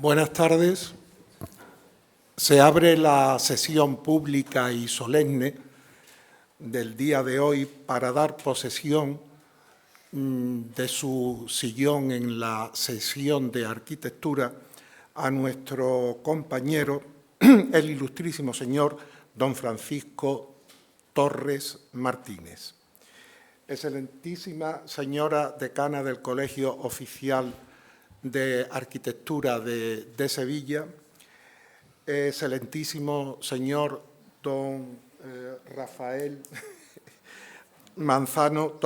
Buenas tardes. Se abre la sesión pública y solemne del día de hoy para dar posesión de su sillón en la sesión de arquitectura a nuestro compañero, el ilustrísimo señor don Francisco Torres Martínez. Excelentísima señora decana del Colegio Oficial de Arquitectura de Sevilla, excelentísimo señor don Rafael Manzano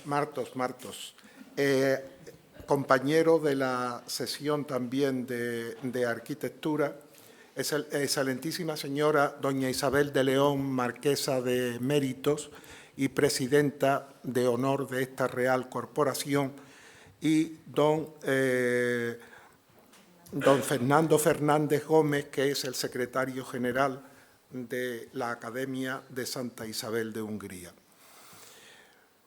Martos, compañero de la sesión también de arquitectura, excelentísima señora doña Isabel de León, marquesa de Méritos y presidenta de honor de esta Real Corporación, y don Fernando Fernández Gómez, que es el secretario general de la Academia de Santa Isabel de Hungría.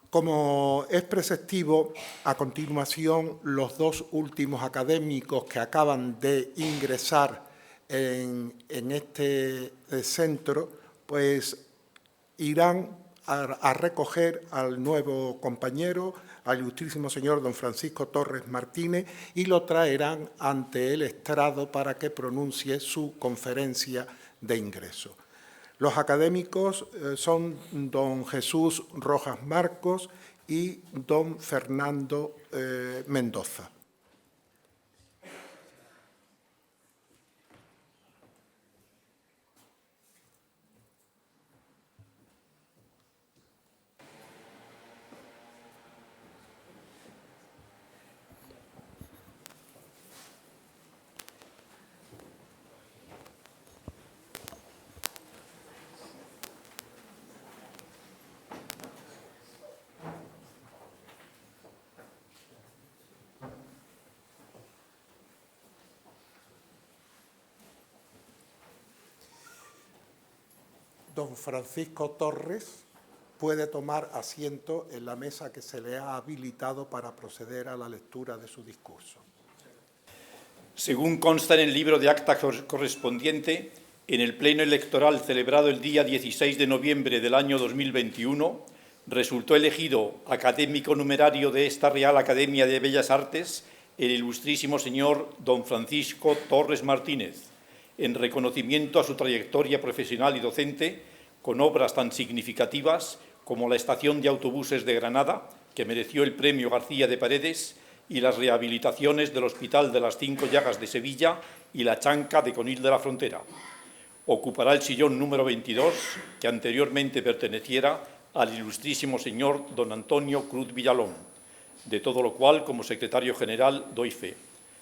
Como es preceptivo, a continuación, los dos últimos académicos que acaban de ingresar en este centro, pues irán a recoger al nuevo compañero, al ilustrísimo señor don Francisco Torres Martínez, y lo traerán ante el estrado para que pronuncie su conferencia de ingreso. Los académicos son don Jesús Rojas Marcos y don Fernando Mendoza. Don Francisco Torres puede tomar asiento en la mesa que se le ha habilitado para proceder a la lectura de su discurso. Según consta en el libro de acta correspondiente, en el pleno electoral celebrado el día 16 de noviembre del año 2021, resultó elegido académico numerario de esta Real Academia de Bellas Artes el ilustrísimo señor don Francisco Torres Martínez, en reconocimiento a su trayectoria profesional y docente, con obras tan significativas como la estación de autobuses de Granada, que mereció el premio García de Paredes, y las rehabilitaciones del Hospital de las Cinco Llagas de Sevilla y la Chanca de Conil de la Frontera. Ocupará el sillón número 22, que anteriormente perteneciera al ilustrísimo señor don Antonio Cruz Villalón, de todo lo cual, como secretario general, doy fe.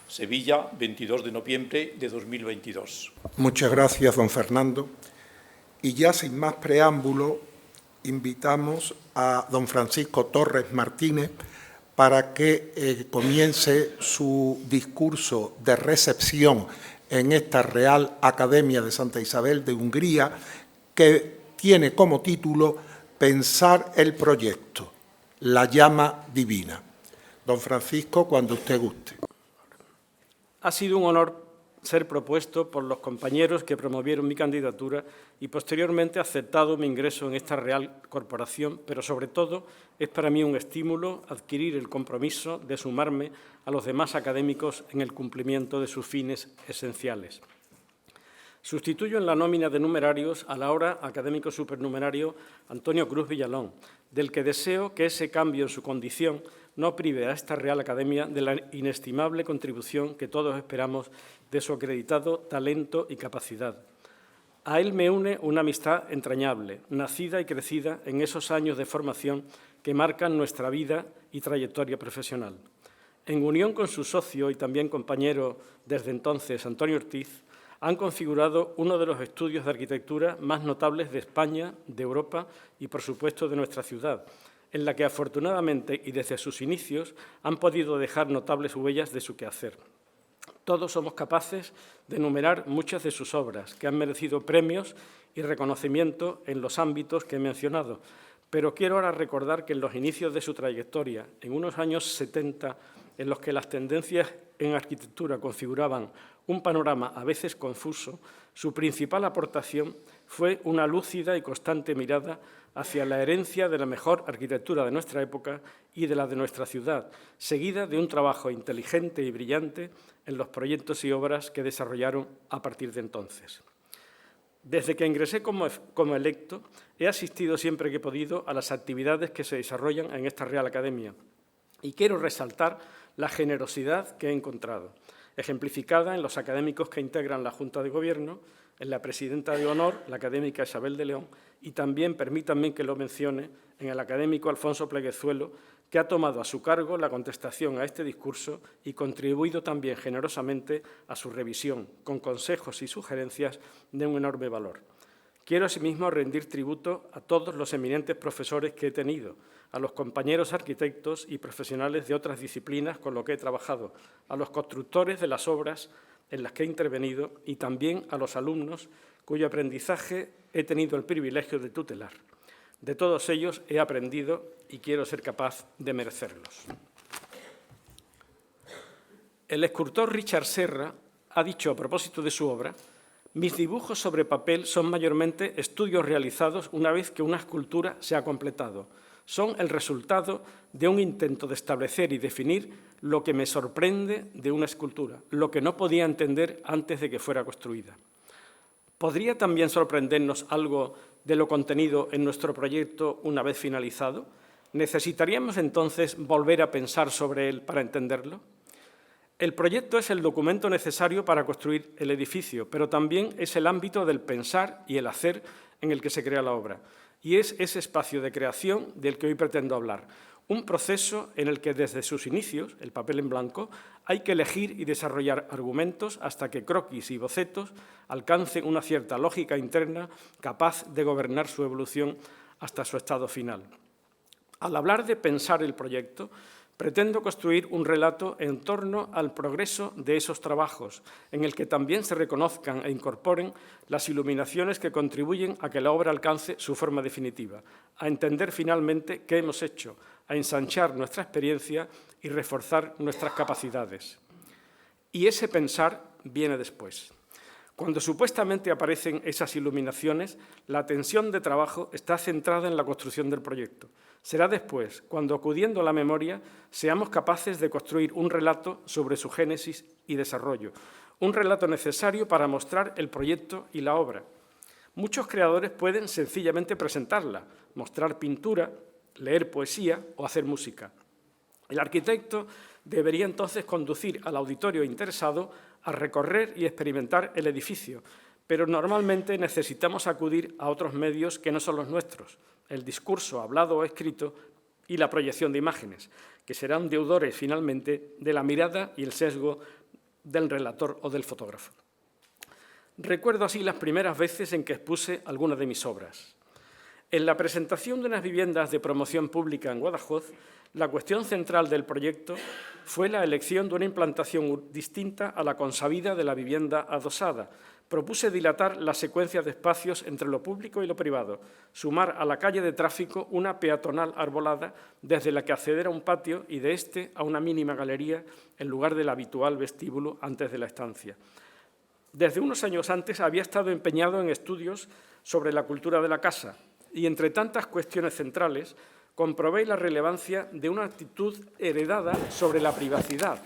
Sevilla, 22 de noviembre de 2022. Muchas gracias, don Fernando. Y ya sin más preámbulo, invitamos a don Francisco Torres Martínez para que comience su discurso de recepción en esta Real Academia de Santa Isabel de Hungría, que tiene como título Pensar el proyecto, la llama divina. Don Francisco, cuando usted guste. Ha sido un honor ser propuesto por los compañeros que promovieron mi candidatura y posteriormente aceptado mi ingreso en esta Real Corporación, pero sobre todo es para mí un estímulo adquirir el compromiso de sumarme a los demás académicos en el cumplimiento de sus fines esenciales. Sustituyo en la nómina de numerarios al ahora académico supernumerario Antonio Cruz Villalón, del que deseo que ese cambio en su condición no prive a esta Real Academia de la inestimable contribución que todos esperamos de su acreditado talento y capacidad. A él me une una amistad entrañable, nacida y crecida en esos años de formación que marcan nuestra vida y trayectoria profesional. En unión con su socio y también compañero desde entonces, Antonio Ortiz, han configurado uno de los estudios de arquitectura más notables de España, de Europa y, por supuesto, de nuestra ciudad, en la que afortunadamente y desde sus inicios han podido dejar notables huellas de su quehacer. Todos somos capaces de enumerar muchas de sus obras, que han merecido premios y reconocimiento en los ámbitos que he mencionado, pero quiero ahora recordar que en los inicios de su trayectoria, en unos años 70, en los que las tendencias en arquitectura configuraban un panorama a veces confuso, su principal aportación fue una lúcida y constante mirada hacia la herencia de la mejor arquitectura de nuestra época y de la de nuestra ciudad, seguida de un trabajo inteligente y brillante en los proyectos y obras que desarrollaron a partir de entonces. Desde que ingresé como electo, he asistido siempre que he podido a las actividades que se desarrollan en esta Real Academia y quiero resaltar la generosidad que he encontrado, ejemplificada en los académicos que integran la Junta de Gobierno, en la presidenta de honor, la académica Isabel de León, y también, permítanme que lo mencione, en el académico Alfonso Pleguezuelo, que ha tomado a su cargo la contestación a este discurso y contribuido también generosamente a su revisión, con consejos y sugerencias de un enorme valor. Quiero asimismo rendir tributo a todos los eminentes profesores que he tenido, a los compañeros arquitectos y profesionales de otras disciplinas con los que he trabajado, a los constructores de las obras en las que he intervenido y también a los alumnos cuyo aprendizaje he tenido el privilegio de tutelar. De todos ellos he aprendido y quiero ser capaz de merecerlos. El escultor Richard Serra ha dicho a propósito de su obra: mis dibujos sobre papel son mayormente estudios realizados una vez que una escultura se ha completado. Son el resultado de un intento de establecer y definir lo que me sorprende de una escultura, lo que no podía entender antes de que fuera construida. ¿Podría también sorprendernos algo de lo contenido en nuestro proyecto una vez finalizado? ¿Necesitaríamos entonces volver a pensar sobre él para entenderlo? El proyecto es el documento necesario para construir el edificio, pero también es el ámbito del pensar y el hacer en el que se crea la obra. Y es ese espacio de creación del que hoy pretendo hablar. Un proceso en el que desde sus inicios, el papel en blanco, hay que elegir y desarrollar argumentos hasta que croquis y bocetos alcancen una cierta lógica interna capaz de gobernar su evolución hasta su estado final. Al hablar de pensar el proyecto, pretendo construir un relato en torno al progreso de esos trabajos, en el que también se reconozcan e incorporen las iluminaciones que contribuyen a que la obra alcance su forma definitiva, a entender finalmente qué hemos hecho, a ensanchar nuestra experiencia y reforzar nuestras capacidades. Y ese pensar viene después. Cuando supuestamente aparecen esas iluminaciones, la tensión de trabajo está centrada en la construcción del proyecto. Será después, cuando acudiendo a la memoria, seamos capaces de construir un relato sobre su génesis y desarrollo, un relato necesario para mostrar el proyecto y la obra. Muchos creadores pueden sencillamente presentarla, mostrar pintura, leer poesía o hacer música. El arquitecto debería entonces conducir al auditorio interesado a recorrer y experimentar el edificio, pero normalmente necesitamos acudir a otros medios que no son los nuestros, el discurso hablado o escrito y la proyección de imágenes, que serán deudores finalmente de la mirada y el sesgo del relator o del fotógrafo. Recuerdo así las primeras veces en que expuse algunas de mis obras. En la presentación de unas viviendas de promoción pública en Guadajoz, la cuestión central del proyecto fue la elección de una implantación distinta a la consabida de la vivienda adosada. Propuse dilatar la secuencia de espacios entre lo público y lo privado, sumar a la calle de tráfico una peatonal arbolada desde la que acceder a un patio y de este a una mínima galería en lugar del habitual vestíbulo antes de la estancia. Desde unos años antes había estado empeñado en estudios sobre la cultura de la casa y, entre tantas cuestiones centrales, comprobé la relevancia de una actitud heredada sobre la privacidad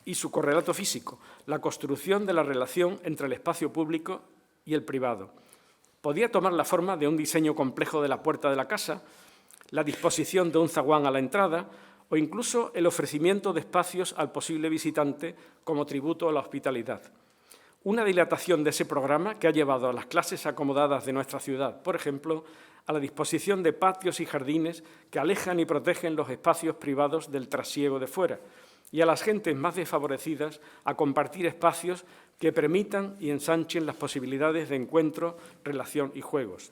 y su correlato físico, la construcción de la relación entre el espacio público y el privado. Podía tomar la forma de un diseño complejo de la puerta de la casa, la disposición de un zaguán a la entrada o incluso el ofrecimiento de espacios al posible visitante como tributo a la hospitalidad. Una dilatación de ese programa que ha llevado a las clases acomodadas de nuestra ciudad, por ejemplo, a la disposición de patios y jardines que alejan y protegen los espacios privados del trasiego de fuera, y a las gentes más desfavorecidas a compartir espacios que permitan y ensanchen las posibilidades de encuentro, relación y juegos.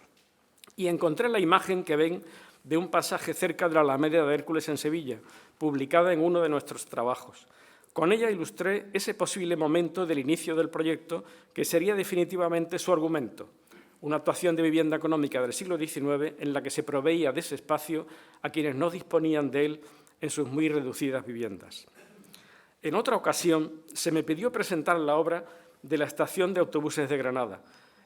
Y encontré la imagen que ven de un pasaje cerca de la Alameda de Hércules en Sevilla, publicada en uno de nuestros trabajos. Con ella ilustré ese posible momento del inicio del proyecto que sería definitivamente su argumento, una actuación de vivienda económica del siglo XIX en la que se proveía de ese espacio a quienes no disponían de él en sus muy reducidas viviendas. En otra ocasión se me pidió presentar la obra de la estación de autobuses de Granada.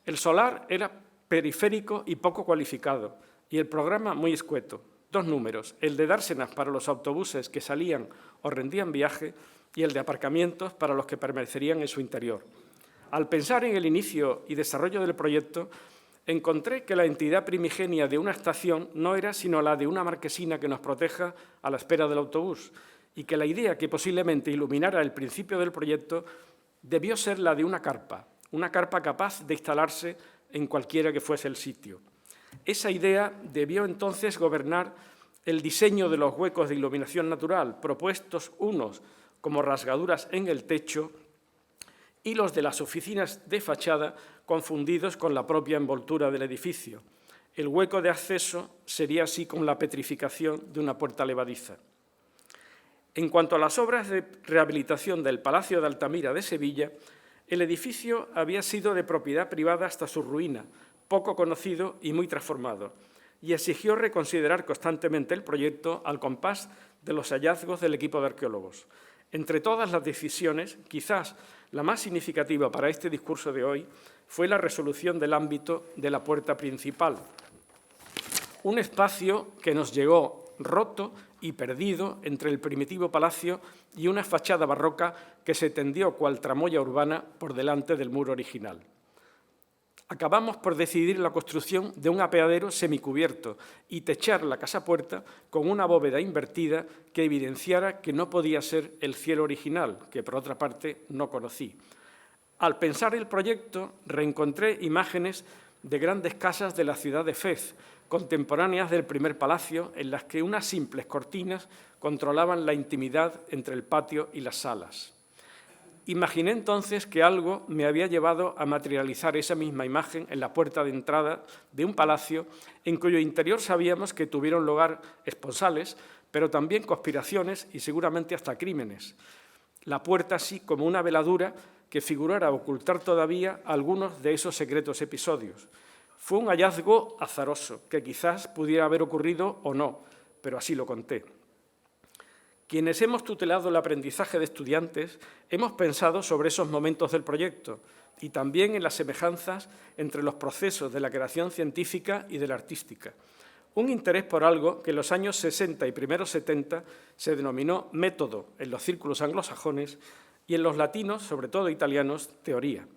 El solar era periférico y poco cualificado, y el programa muy escueto. 2 números, el de dársenas para los autobuses que salían o rendían viaje y el de aparcamientos para los que permanecerían en su interior. Al pensar en el inicio y desarrollo del proyecto, encontré que la entidad primigenia de una estación no era sino la de una marquesina que nos proteja a la espera del autobús, y que la idea que posiblemente iluminara el principio del proyecto debió ser la de una carpa capaz de instalarse en cualquiera que fuese el sitio. Esa idea debió entonces gobernar el diseño de los huecos de iluminación natural, propuestos unos como rasgaduras en el techo y los de las oficinas de fachada confundidos con la propia envoltura del edificio. El hueco de acceso sería así con la petrificación de una puerta levadiza. En cuanto a las obras de rehabilitación del Palacio de Altamira de Sevilla, el edificio había sido de propiedad privada hasta su ruina, poco conocido y muy transformado, y exigió reconsiderar constantemente el proyecto al compás de los hallazgos del equipo de arqueólogos. Entre todas las decisiones, quizás la más significativa para este discurso de hoy fue la resolución del ámbito de la puerta principal, un espacio que nos llegó roto y perdido entre el primitivo palacio y una fachada barroca que se tendió cual tramoya urbana por delante del muro original. Acabamos por decidir la construcción de un apeadero semicubierto y techar la casa-puerta con una bóveda invertida que evidenciara que no podía ser el cielo original, que por otra parte no conocí. Al pensar el proyecto, reencontré imágenes de grandes casas de la ciudad de Fez, contemporáneas del primer palacio, en las que unas simples cortinas controlaban la intimidad entre el patio y las salas. Imaginé entonces que algo me había llevado a materializar esa misma imagen en la puerta de entrada de un palacio en cuyo interior sabíamos que tuvieron lugar esponsales, pero también conspiraciones y seguramente hasta crímenes. La puerta así como una veladura que figurara ocultar todavía algunos de esos secretos episodios. Fue un hallazgo azaroso, que quizás pudiera haber ocurrido o no, pero así lo conté. Quienes hemos tutelado el aprendizaje de estudiantes hemos pensado sobre esos momentos del proyecto y también en las semejanzas entre los procesos de la creación científica y de la artística. Un interés por algo que en los años 60 y primeros 70 se denominó método en los círculos anglosajones y en los latinos, sobre todo italianos, teoría.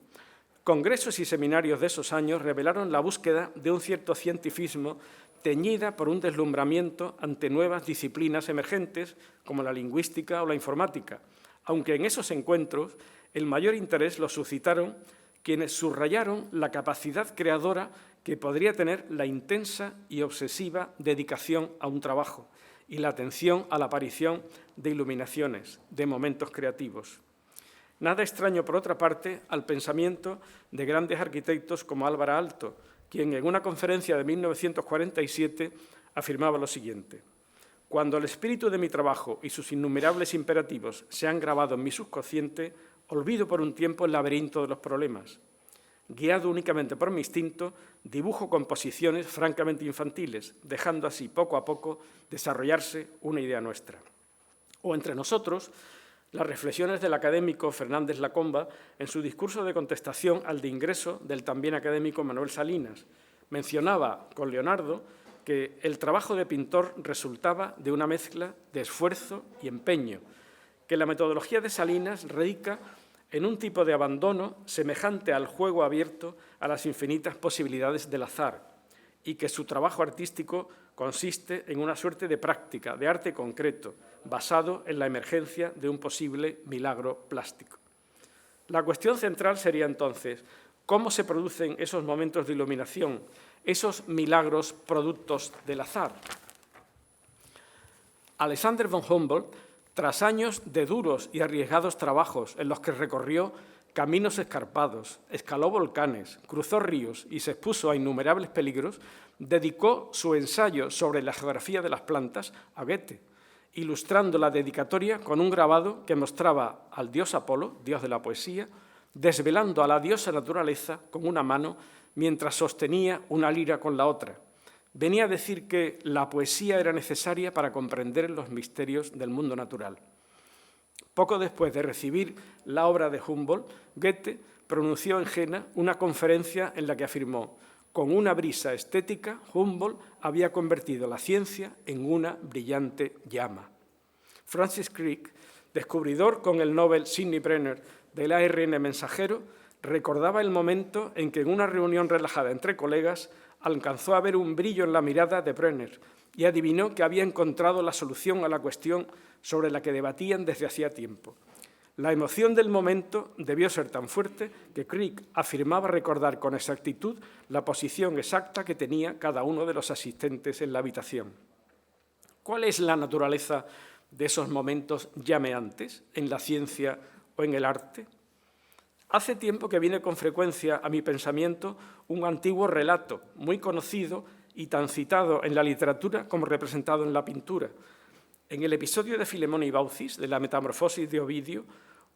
Congresos y seminarios de esos años revelaron la búsqueda de un cierto cientifismo teñida por un deslumbramiento ante nuevas disciplinas emergentes como la lingüística o la informática, aunque en esos encuentros el mayor interés lo suscitaron quienes subrayaron la capacidad creadora que podría tener la intensa y obsesiva dedicación a un trabajo y la atención a la aparición de iluminaciones, de momentos creativos. Nada extraño, por otra parte, al pensamiento de grandes arquitectos como Álvaro Aalto, quien en una conferencia de 1947 afirmaba lo siguiente: «Cuando el espíritu de mi trabajo y sus innumerables imperativos se han grabado en mi subconsciente, olvido por un tiempo el laberinto de los problemas. Guiado únicamente por mi instinto, dibujo composiciones francamente infantiles, dejando así poco a poco desarrollarse una idea nuestra». O entre nosotros, las reflexiones del académico Fernández Lacomba en su discurso de contestación al de ingreso del también académico Manuel Salinas. Mencionaba con Leonardo que el trabajo de pintor resultaba de una mezcla de esfuerzo y empeño, que la metodología de Salinas radica en un tipo de abandono semejante al juego abierto a las infinitas posibilidades del azar, y que su trabajo artístico consiste en una suerte de práctica, de arte concreto, basado en la emergencia de un posible milagro plástico. La cuestión central sería entonces cómo se producen esos momentos de iluminación, esos milagros productos del azar. Alexander von Humboldt, tras años de duros y arriesgados trabajos en los que recorrió caminos escarpados, escaló volcanes, cruzó ríos y se expuso a innumerables peligros, dedicó su ensayo sobre la geografía de las plantas a Goethe, ilustrando la dedicatoria con un grabado que mostraba al dios Apolo, dios de la poesía, desvelando a la diosa naturaleza con una mano mientras sostenía una lira con la otra. Venía a decir que la poesía era necesaria para comprender los misterios del mundo natural. Poco después de recibir la obra de Humboldt, Goethe pronunció en Jena una conferencia en la que afirmó: con una brisa estética, Humboldt había convertido la ciencia en una brillante llama. Francis Crick, descubridor con el Nobel Sidney Brenner del ARN mensajero, recordaba el momento en que en una reunión relajada entre colegas alcanzó a ver un brillo en la mirada de Brenner y adivinó que había encontrado la solución a la cuestión sobre la que debatían desde hacía tiempo. La emoción del momento debió ser tan fuerte que Crick afirmaba recordar con exactitud la posición exacta que tenía cada uno de los asistentes en la habitación. ¿Cuál es la naturaleza de esos momentos llameantes en la ciencia o en el arte? Hace tiempo que viene con frecuencia a mi pensamiento un antiguo relato muy conocido y tan citado en la literatura como representado en la pintura. En el episodio de Filemón y Baucis, de la Metamorfosis de Ovidio,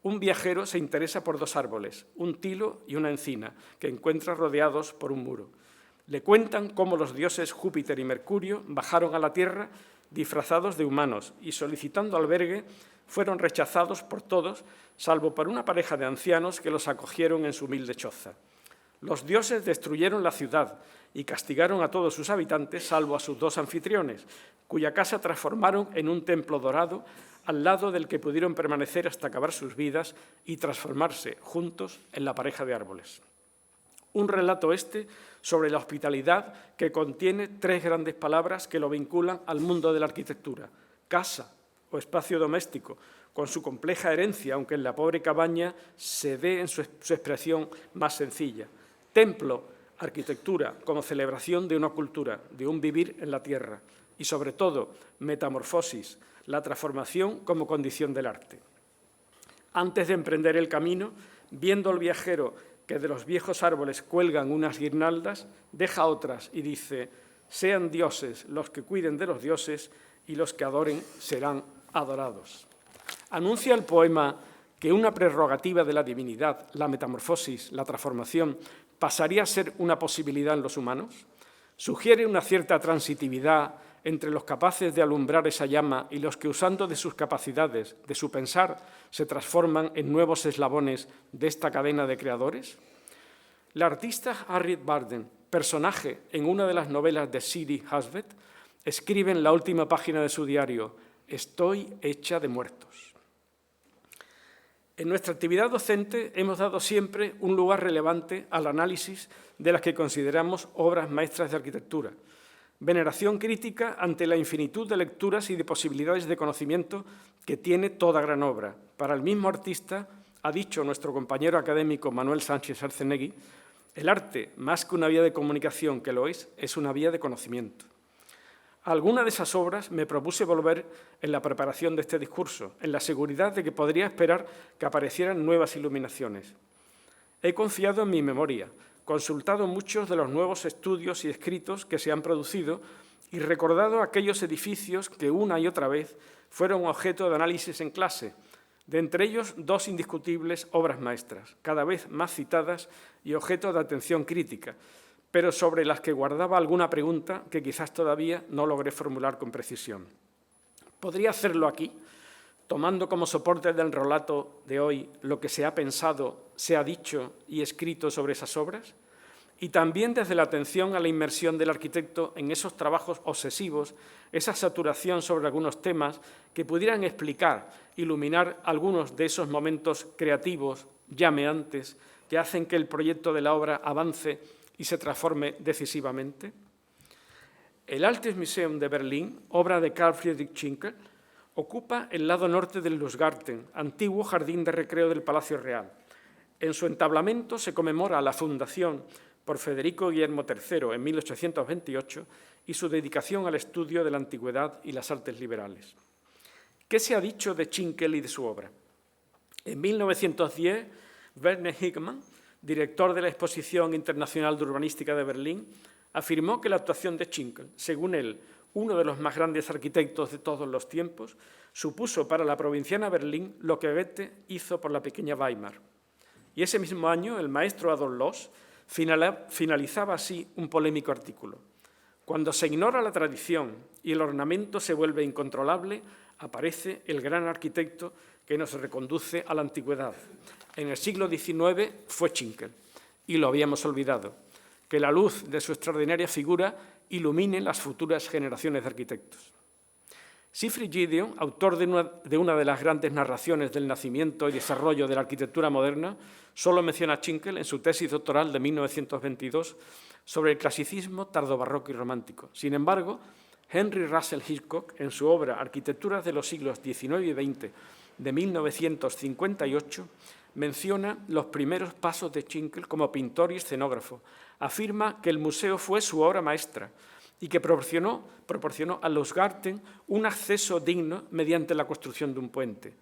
un viajero se interesa por dos árboles, un tilo y una encina, que encuentra rodeados por un muro. Le cuentan cómo los dioses Júpiter y Mercurio bajaron a la tierra disfrazados de humanos y, solicitando albergue, fueron rechazados por todos, salvo por una pareja de ancianos que los acogieron en su humilde choza. Los dioses destruyeron la ciudad y castigaron a todos sus habitantes, salvo a sus dos anfitriones, cuya casa transformaron en un templo dorado, al lado del que pudieron permanecer hasta acabar sus vidas y transformarse juntos en la pareja de árboles. Un relato sobre la hospitalidad que contiene tres grandes palabras que lo vinculan al mundo de la arquitectura: casa o espacio doméstico, con su compleja herencia, aunque en la pobre cabaña se dé en su expresión más sencilla; templo, arquitectura como celebración de una cultura, de un vivir en la tierra; y, sobre todo, metamorfosis, la transformación como condición del arte. Antes de emprender el camino, viendo al viajero que de los viejos árboles cuelgan unas guirnaldas, deja otras y dice: sean dioses los que cuiden de los dioses y los que adoren serán adorados. Anuncia el poema que una prerrogativa de la divinidad, la metamorfosis, la transformación, pasaría a ser una posibilidad en los humanos. Sugiere una cierta transitividad entre los capaces de alumbrar esa llama y los que, usando de sus capacidades, de su pensar, se transforman en nuevos eslabones de esta cadena de creadores. La artista Harriet Barden, personaje en una de las novelas de Sidney Husband, escribe en la última página de su diario: «Estoy hecha de muertos». En nuestra actividad docente hemos dado siempre un lugar relevante al análisis de las que consideramos obras maestras de arquitectura. Veneración crítica ante la infinitud de lecturas y de posibilidades de conocimiento que tiene toda gran obra. Para el mismo artista, ha dicho nuestro compañero académico Manuel Sánchez Arcenegui, el arte, más que una vía de comunicación que lo es una vía de conocimiento. A alguna de esas obras me propuse volver en la preparación de este discurso, en la seguridad de que podría esperar que aparecieran nuevas iluminaciones. He confiado en mi memoria, consultado muchos de los nuevos estudios y escritos que se han producido y recordado aquellos edificios que una y otra vez fueron objeto de análisis en clase, de entre ellos dos indiscutibles obras maestras, cada vez más citadas y objeto de atención crítica, pero sobre las que guardaba alguna pregunta que quizás todavía no logré formular con precisión. ¿Podría hacerlo aquí, tomando como soporte del relato de hoy lo que se ha pensado, se ha dicho y escrito sobre esas obras? Y también desde la atención a la inmersión del arquitecto en esos trabajos obsesivos, esa saturación sobre algunos temas que pudieran explicar, iluminar algunos de esos momentos creativos, llameantes, que hacen que el proyecto de la obra avance y se transforme decisivamente. El Altes Museum de Berlín, obra de Karl Friedrich Schinkel, ocupa el lado norte del Lustgarten, antiguo jardín de recreo del Palacio Real. En su entablamento se conmemora la fundación por Federico Guillermo III en 1828 y su dedicación al estudio de la antigüedad y las artes liberales. ¿Qué se ha dicho de Schinkel y de su obra? En 1910, Werner Hickman, director de la Exposición Internacional de Urbanística de Berlín, afirmó que la actuación de Schinkel, según él, uno de los más grandes arquitectos de todos los tiempos, supuso para la provinciana Berlín lo que Goethe hizo por la pequeña Weimar. Y ese mismo año, el maestro Adolf Loos finalizaba así un polémico artículo. Cuando se ignora la tradición y el ornamento se vuelve incontrolable, aparece el gran arquitecto que nos reconduce a la antigüedad. En el siglo XIX fue Schinkel, y lo habíamos olvidado. Que la luz de su extraordinaria figura ilumine las futuras generaciones de arquitectos. Siegfried Giedion, autor de una de las grandes narraciones del nacimiento y desarrollo de la arquitectura moderna, solo menciona a Schinkel en su tesis doctoral de 1922 sobre el clasicismo tardobarroco y romántico. Sin embargo, Henry Russell Hitchcock, en su obra Arquitecturas de los siglos XIX y XX, de 1958, menciona los primeros pasos de Schinkel como pintor y escenógrafo. Afirma que el museo fue su obra maestra y que proporcionó a Lustgarten un acceso digno mediante la construcción de un puente.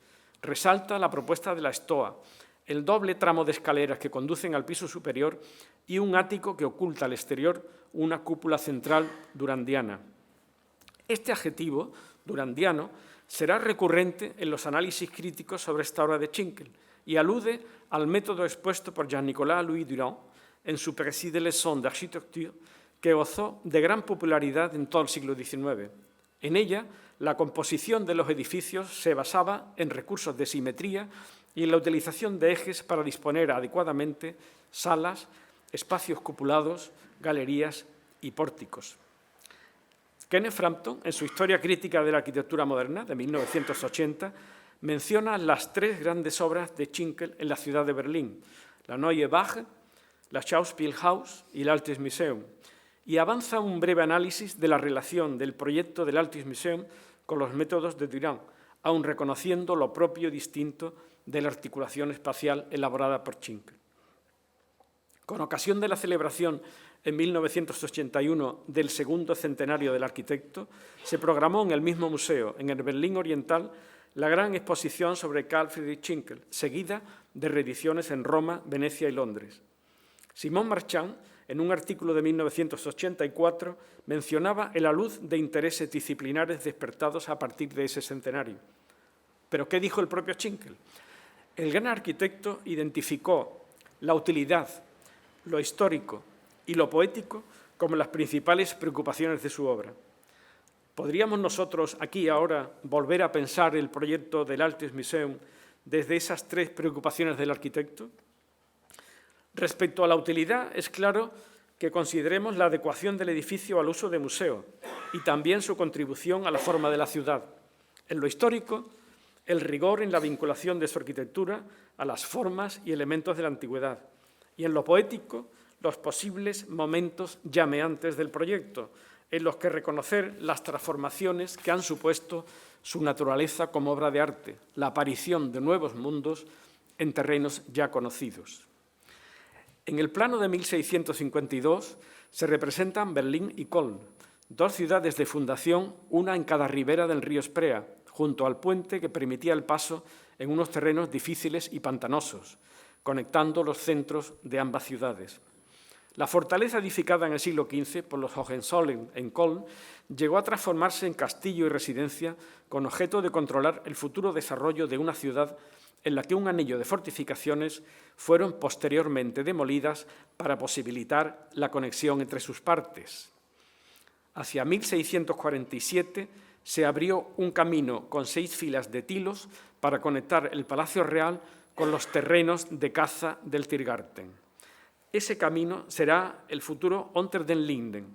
Resalta la propuesta de la Stoa, el doble tramo de escaleras que conducen al piso superior y un ático que oculta al exterior una cúpula central durandiana. Este adjetivo, durandiano, será recurrente en los análisis críticos sobre esta obra de Schinkel y alude al método expuesto por Jean-Nicolas Louis Durand en su Précis des leçons d'architecture, que gozó de gran popularidad en todo el siglo XIX. En ella, la composición de los edificios se basaba en recursos de simetría y en la utilización de ejes para disponer adecuadamente salas, espacios cupulados, galerías y pórticos. Kenneth Frampton, en su Historia crítica de la arquitectura moderna, de 1980, menciona las tres grandes obras de Schinkel en la ciudad de Berlín, la Neue Wache, la Schauspielhaus y el Altes Museum, y avanza un breve análisis de la relación del proyecto del Altes Museum con los métodos de Durand, aun reconociendo lo propio y distinto de la articulación espacial elaborada por Schinkel. Con ocasión de la celebración en 1981 del segundo centenario del arquitecto, se programó en el mismo museo, en el Berlín Oriental, la gran exposición sobre Carl Friedrich Schinkel, seguida de reediciones en Roma, Venecia y Londres. Simon Marchand, en un artículo de 1984, mencionaba el alud de intereses disciplinares despertados a partir de ese centenario. ¿Pero qué dijo el propio Schinkel? El gran arquitecto identificó la utilidad, lo histórico y lo poético como las principales preocupaciones de su obra. ¿Podríamos nosotros aquí ahora volver a pensar el proyecto del Altes Museum desde esas tres preocupaciones del arquitecto? Respecto a la utilidad, es claro que consideremos la adecuación del edificio al uso de museo y también su contribución a la forma de la ciudad. En lo histórico, el rigor en la vinculación de su arquitectura a las formas y elementos de la antigüedad. Y en lo poético, los posibles momentos llameantes del proyecto, en los que reconocer las transformaciones que han supuesto su naturaleza como obra de arte, la aparición de nuevos mundos en terrenos ya conocidos. En el plano de 1652 se representan Berlín y Köln, dos ciudades de fundación, una en cada ribera del río Spree, junto al puente que permitía el paso en unos terrenos difíciles y pantanosos, conectando los centros de ambas ciudades. La fortaleza edificada en el siglo XV por los Hohenzollern en Köln llegó a transformarse en castillo y residencia con objeto de controlar el futuro desarrollo de una ciudad en la que un anillo de fortificaciones fueron posteriormente demolidas para posibilitar la conexión entre sus partes. Hacia 1647 se abrió un camino con 6 filas de tilos para conectar el Palacio Real con los terrenos de caza del Tiergarten. Ese camino será el futuro Unter den Linden,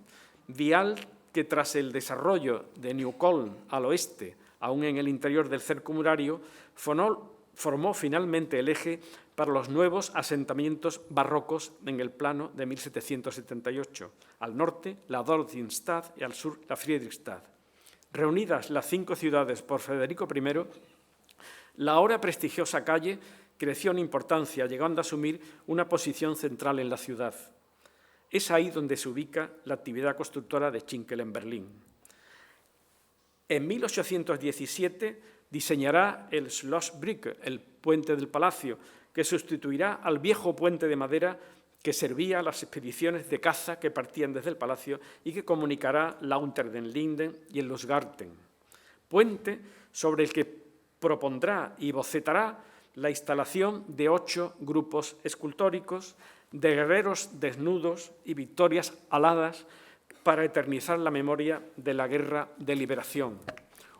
vial que tras el desarrollo de Neukölln al oeste, aún en el interior del cerco murario, formó finalmente el eje para los nuevos asentamientos barrocos en el plano de 1778, al norte la Dortmundstadt y al sur la Friedrichstadt. Reunidas las 5 ciudades por Federico I, la ahora prestigiosa calle creció en importancia, llegando a asumir una posición central en la ciudad. Es ahí donde se ubica la actividad constructora de Schinkel en Berlín. En 1817 diseñará el Schlossbrücke, el puente del palacio, que sustituirá al viejo puente de madera que servía a las expediciones de caza que partían desde el palacio y que comunicará la Unter den Linden y el Lustgarten. Puente sobre el que propondrá y bocetará la instalación de 8 grupos escultóricos, de guerreros desnudos y victorias aladas para eternizar la memoria de la Guerra de Liberación.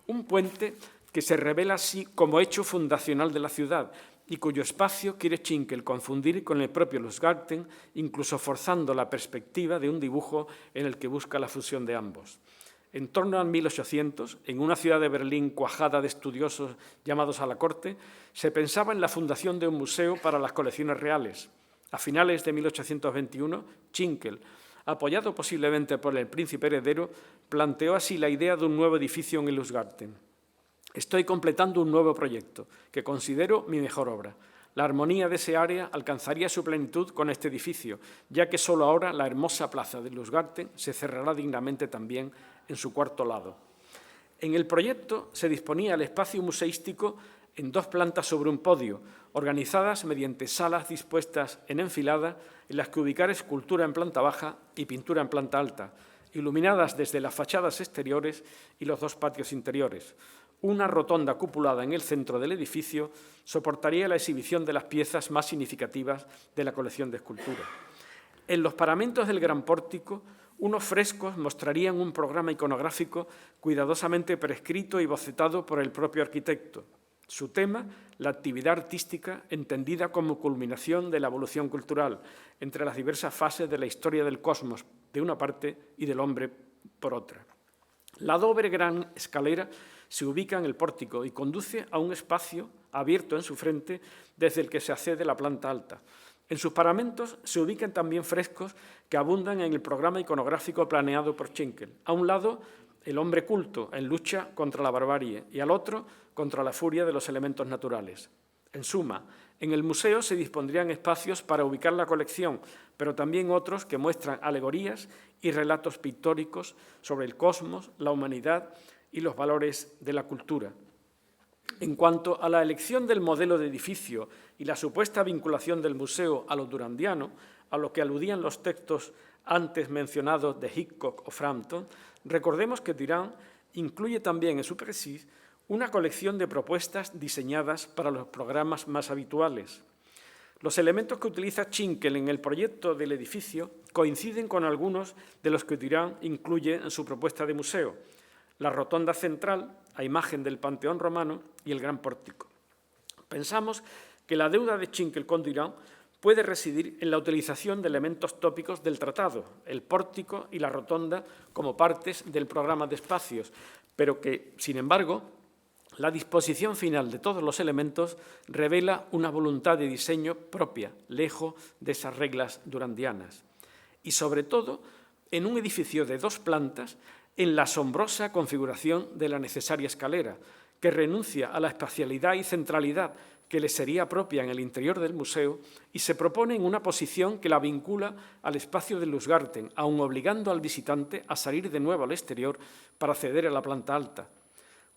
Un puente que se revela así como hecho fundacional de la ciudad y cuyo espacio quiere Schinkel confundir con el propio Lustgarten, incluso forzando la perspectiva de un dibujo en el que busca la fusión de ambos. En torno al 1800, en una ciudad de Berlín cuajada de estudiosos llamados a la corte, se pensaba en la fundación de un museo para las colecciones reales. A finales de 1821, Schinkel, apoyado posiblemente por el príncipe heredero, planteó así la idea de un nuevo edificio en el Lustgarten. Estoy completando un nuevo proyecto, que considero mi mejor obra. La armonía de ese área alcanzaría su plenitud con este edificio, ya que solo ahora la hermosa plaza del Lustgarten se cerrará dignamente también en su cuarto lado. En el proyecto se disponía el espacio museístico en 2 plantas sobre un podio, organizadas mediante salas dispuestas en enfilada, en las que ubicar escultura en planta baja y pintura en planta alta, iluminadas desde las fachadas exteriores y los 2 patios interiores. Una rotonda cupulada en el centro del edificio soportaría la exhibición de las piezas más significativas de la colección de escultura. En los paramentos del gran pórtico, unos frescos mostrarían un programa iconográfico cuidadosamente prescrito y bocetado por el propio arquitecto. Su tema, la actividad artística entendida como culminación de la evolución cultural entre las diversas fases de la historia del cosmos, de una parte, y del hombre, por otra. La doble gran escalera se ubica en el pórtico y conduce a un espacio abierto en su frente desde el que se accede a la planta alta. En sus paramentos se ubican también frescos que abundan en el programa iconográfico planeado por Schinkel. A un lado, el hombre culto en lucha contra la barbarie y al otro, contra la furia de los elementos naturales. En suma, en el museo se dispondrían espacios para ubicar la colección, pero también otros que muestran alegorías y relatos pictóricos sobre el cosmos, la humanidad y los valores de la cultura. En cuanto a la elección del modelo de edificio y la supuesta vinculación del museo a lo durandiano, a lo que aludían los textos antes mencionados de Hickok o Frampton, recordemos que Durand incluye también en su précis una colección de propuestas diseñadas para los programas más habituales. Los elementos que utiliza Schinkel en el proyecto del edificio coinciden con algunos de los que Durand incluye en su propuesta de museo: la rotonda central, a imagen del Panteón romano, y el gran pórtico. Pensamos que la deuda de Schinkel con Durand puede residir en la utilización de elementos tópicos del tratado, el pórtico y la rotonda como partes del programa de espacios, pero que, sin embargo, la disposición final de todos los elementos revela una voluntad de diseño propia, lejos de esas reglas durandianas. Y, sobre todo, en un edificio de 2 plantas, en la asombrosa configuración de la necesaria escalera, que renuncia a la espacialidad y centralidad que le sería propia en el interior del museo y se propone en una posición que la vincula al espacio del Lustgarten, aun obligando al visitante a salir de nuevo al exterior para acceder a la planta alta.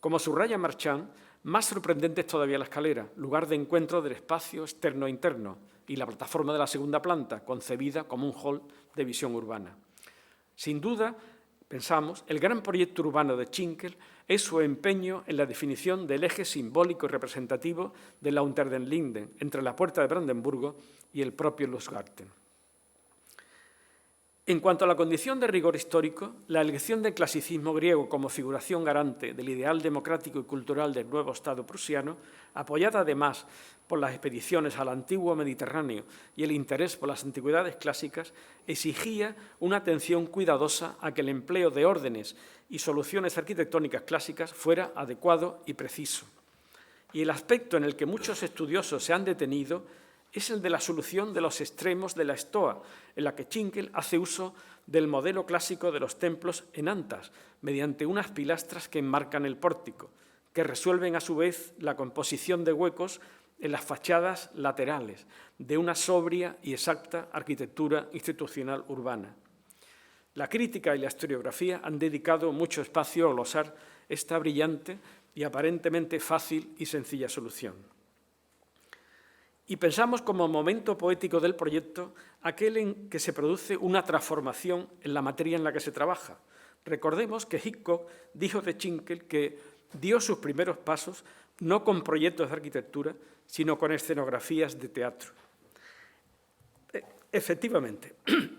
Como subraya Marchand, más sorprendente es todavía la escalera, lugar de encuentro del espacio externo e interno, y la plataforma de la segunda planta, concebida como un hall de visión urbana. Sin duda, pensamos, el gran proyecto urbano de Schinkel es su empeño en la definición del eje simbólico y representativo de la Unter den Linden, entre la Puerta de Brandenburgo y el propio Lustgarten. En cuanto a la condición de rigor histórico, la elección del clasicismo griego como figuración garante del ideal democrático y cultural del nuevo Estado prusiano, apoyada además por las expediciones al antiguo Mediterráneo y el interés por las antigüedades clásicas, exigía una atención cuidadosa a que el empleo de órdenes y soluciones arquitectónicas clásicas fuera adecuado y preciso. Y el aspecto en el que muchos estudiosos se han detenido es el de la solución de los extremos de la estoa, en la que Schinkel hace uso del modelo clásico de los templos en antas, mediante unas pilastras que enmarcan el pórtico, que resuelven a su vez la composición de huecos en las fachadas laterales de una sobria y exacta arquitectura institucional urbana. La crítica y la historiografía han dedicado mucho espacio a glosar esta brillante y aparentemente fácil y sencilla solución. Y pensamos como momento poético del proyecto aquel en que se produce una transformación en la materia en la que se trabaja. Recordemos que Hickok dijo de Schinkel que dio sus primeros pasos no con proyectos de arquitectura, sino con escenografías de teatro. Efectivamente,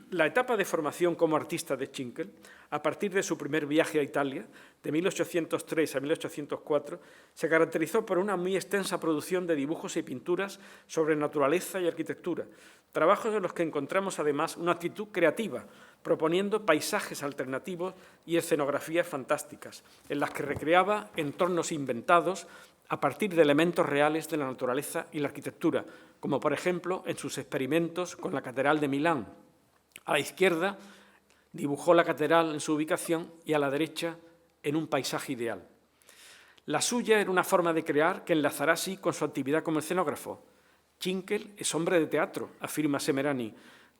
la etapa de formación como artista de Schinkel, a partir de su primer viaje a Italia, de 1803 a 1804, se caracterizó por una muy extensa producción de dibujos y pinturas sobre naturaleza y arquitectura, trabajos en los que encontramos además una actitud creativa, proponiendo paisajes alternativos y escenografías fantásticas, en las que recreaba entornos inventados a partir de elementos reales de la naturaleza y la arquitectura, como por ejemplo en sus experimentos con la Catedral de Milán. A la izquierda dibujó la catedral en su ubicación y a la derecha en un paisaje ideal. La suya era una forma de crear que enlazará así con su actividad como escenógrafo. Schinkel es hombre de teatro, afirma Semerani,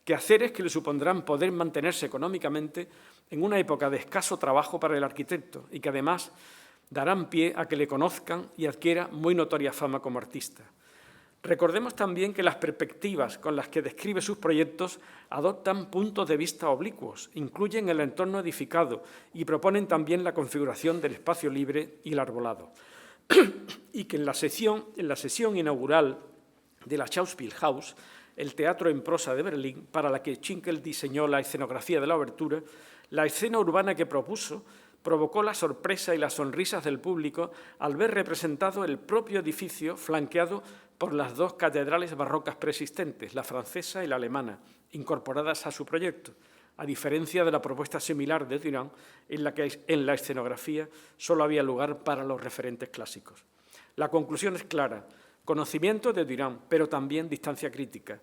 quehaceres que le supondrán poder mantenerse económicamente en una época de escaso trabajo para el arquitecto y que además darán pie a que le conozcan y adquiera muy notoria fama como artista. Recordemos también que las perspectivas con las que describe sus proyectos adoptan puntos de vista oblicuos, incluyen el entorno edificado y proponen también la configuración del espacio libre y el arbolado. Y que en la sesión inaugural de la Schauspielhaus, el teatro en prosa de Berlín, para la que Schinkel diseñó la escenografía de la obertura, la escena urbana que propuso provocó la sorpresa y las sonrisas del público al ver representado el propio edificio flanqueado por las dos catedrales barrocas preexistentes, la francesa y la alemana, incorporadas a su proyecto, a diferencia de la propuesta similar de Durand, en la que en la escenografía solo había lugar para los referentes clásicos. La conclusión es clara: conocimiento de Durand, pero también distancia crítica.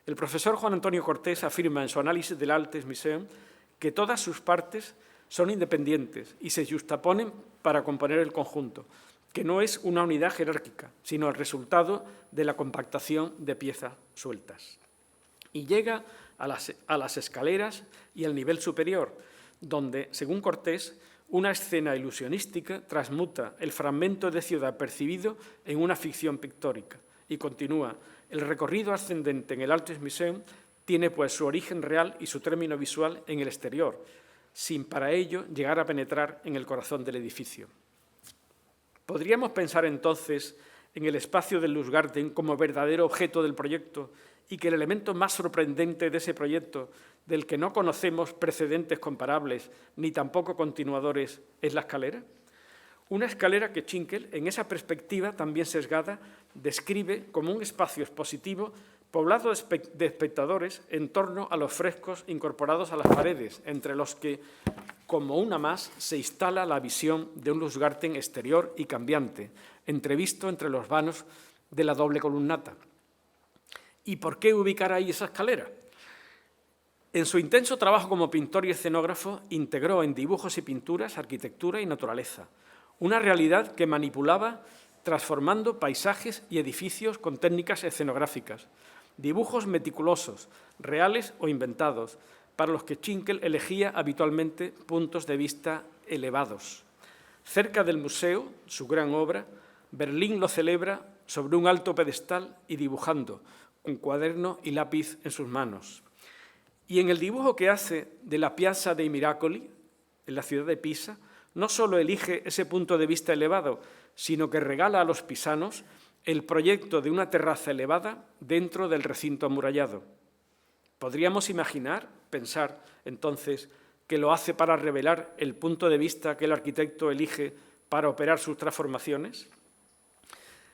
El profesor Juan Antonio Cortés afirma en su análisis del Altes Museum que todas sus partes son independientes y se justaponen para componer el conjunto, que no es una unidad jerárquica, sino el resultado de la compactación de piezas sueltas. Y llega a las escaleras y al nivel superior, donde, según Cortés, una escena ilusionística transmuta el fragmento de ciudad percibido en una ficción pictórica. Y continúa: el recorrido ascendente en el Altes Museum tiene pues su origen real y su término visual en el exterior, sin para ello llegar a penetrar en el corazón del edificio. ¿Podríamos pensar entonces en el espacio del Lustgarten como verdadero objeto del proyecto y que el elemento más sorprendente de ese proyecto, del que no conocemos precedentes comparables ni tampoco continuadores, es la escalera? Una escalera que Schinkel, en esa perspectiva también sesgada, describe como un espacio expositivo poblado de espectadores en torno a los frescos incorporados a las paredes, entre los que, como una más, se instala la visión de un Lustgarten exterior y cambiante, entrevisto entre los vanos de la doble columnata. ¿Y por qué ubicar ahí esa escalera? En su intenso trabajo como pintor y escenógrafo, integró en dibujos y pinturas arquitectura y naturaleza, una realidad que manipulaba transformando paisajes y edificios con técnicas escenográficas, dibujos meticulosos, reales o inventados, para los que Schinkel elegía habitualmente puntos de vista elevados. Cerca del museo, su gran obra, Berlín lo celebra sobre un alto pedestal y dibujando, con cuaderno y lápiz en sus manos. Y en el dibujo que hace de la Piazza dei Miracoli, en la ciudad de Pisa, no solo elige ese punto de vista elevado, sino que regala a los pisanos el proyecto de una terraza elevada dentro del recinto amurallado. ¿Podríamos pensar entonces, que lo hace para revelar el punto de vista que el arquitecto elige para operar sus transformaciones?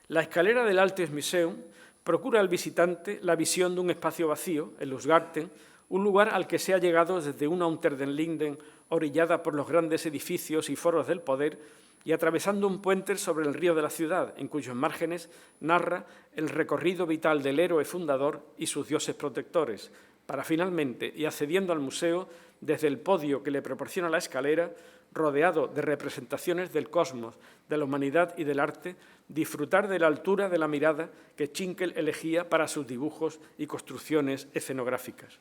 La escalera del Altes Museum procura al visitante la visión de un espacio vacío, el Lustgarten, un lugar al que se ha llegado desde una Unter den Linden orillada por los grandes edificios y foros del poder y atravesando un puente sobre el río de la ciudad, en cuyos márgenes narra el recorrido vital del héroe fundador y sus dioses protectores, para finalmente, y accediendo al museo, desde el podio que le proporciona la escalera, rodeado de representaciones del cosmos, de la humanidad y del arte, disfrutar de la altura de la mirada que Schinkel elegía para sus dibujos y construcciones escenográficas.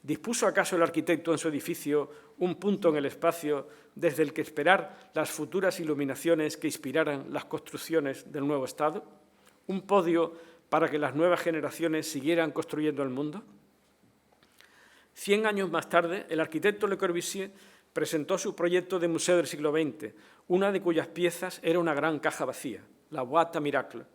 ¿Dispuso acaso el arquitecto en su edificio un punto en el espacio desde el que esperar las futuras iluminaciones que inspiraran las construcciones del nuevo Estado? ¿Un podio para que las nuevas generaciones siguieran construyendo el mundo? 100 años más tarde, el arquitecto Le Corbusier presentó su proyecto de museo del siglo XX, una de cuyas piezas era una gran caja vacía, la Boîte à Miracles,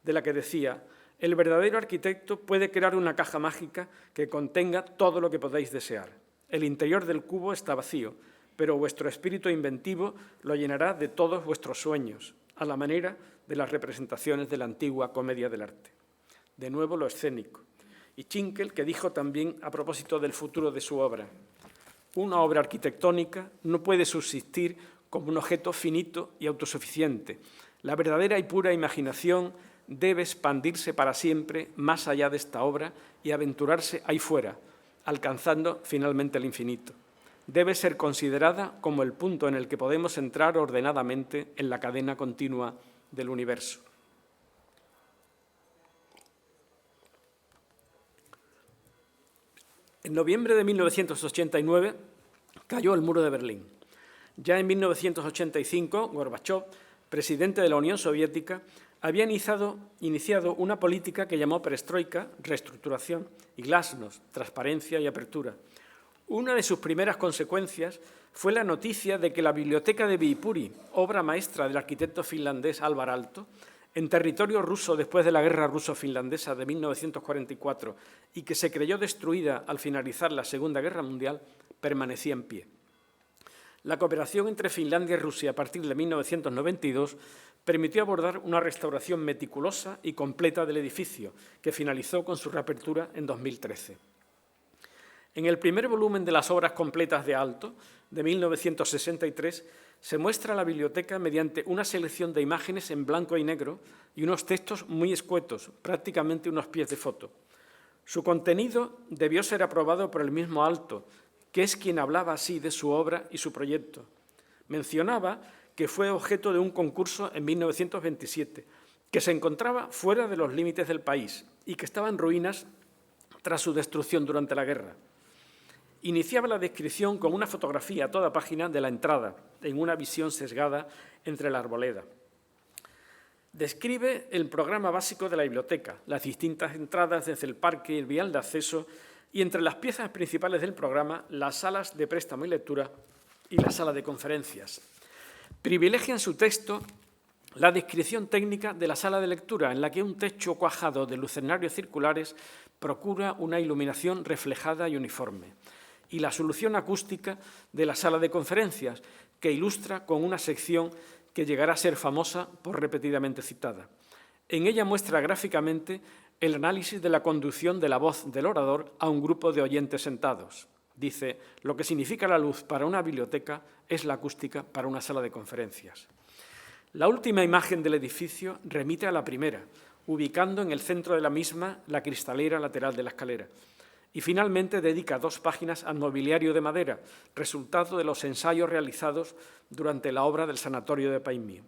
de la que decía: El verdadero arquitecto puede crear una caja mágica que contenga todo lo que podáis desear. El interior del cubo está vacío, pero vuestro espíritu inventivo lo llenará de todos vuestros sueños, a la manera de las representaciones de la antigua comedia del arte. De nuevo lo escénico. Y Schinkel, que dijo también a propósito del futuro de su obra: una obra arquitectónica no puede subsistir como un objeto finito y autosuficiente. La verdadera y pura imaginación debe expandirse para siempre más allá de esta obra y aventurarse ahí fuera, alcanzando finalmente el infinito. Debe ser considerada como el punto en el que podemos entrar ordenadamente en la cadena continua del universo. En noviembre de 1989 cayó el muro de Berlín. Ya en 1985, Gorbachov, presidente de la Unión Soviética, había iniciado una política que llamó perestroika, reestructuración, y glasnost, transparencia y apertura. Una de sus primeras consecuencias fue la noticia de que la biblioteca de Viipuri, obra maestra del arquitecto finlandés Alvar Aalto, en territorio ruso después de la guerra ruso-finlandesa de 1944 y que se creyó destruida al finalizar la Segunda Guerra Mundial, permanecía en pie. La cooperación entre Finlandia y Rusia a partir de 1992 permitió abordar una restauración meticulosa y completa del edificio, que finalizó con su reapertura en 2013. En el primer volumen de las obras completas de Aalto, de 1963, se muestra la biblioteca mediante una selección de imágenes en blanco y negro y unos textos muy escuetos, prácticamente unos pies de foto. Su contenido debió ser aprobado por el mismo Aalto, que es quien hablaba así de su obra y su proyecto. Mencionaba que fue objeto de un concurso en 1927, que se encontraba fuera de los límites del país y que estaba en ruinas tras su destrucción durante la guerra. Iniciaba la descripción con una fotografía a toda página de la entrada, en una visión sesgada entre la arboleda. Describe el programa básico de la biblioteca, las distintas entradas desde el parque y el vial de acceso, y entre las piezas principales del programa, las salas de préstamo y lectura y la sala de conferencias. Privilegia en su texto la descripción técnica de la sala de lectura, en la que un techo cuajado de lucernarios circulares procura una iluminación reflejada y uniforme, y la solución acústica de la sala de conferencias, que ilustra con una sección que llegará a ser famosa por repetidamente citada. En ella muestra gráficamente el análisis de la conducción de la voz del orador a un grupo de oyentes sentados. Dice: lo que significa la luz para una biblioteca es la acústica para una sala de conferencias. La última imagen del edificio remite a la primera, ubicando en el centro de la misma la cristalera lateral de la escalera. Y finalmente dedica 2 páginas al mobiliario de madera, resultado de los ensayos realizados durante la obra del sanatorio de Paimio.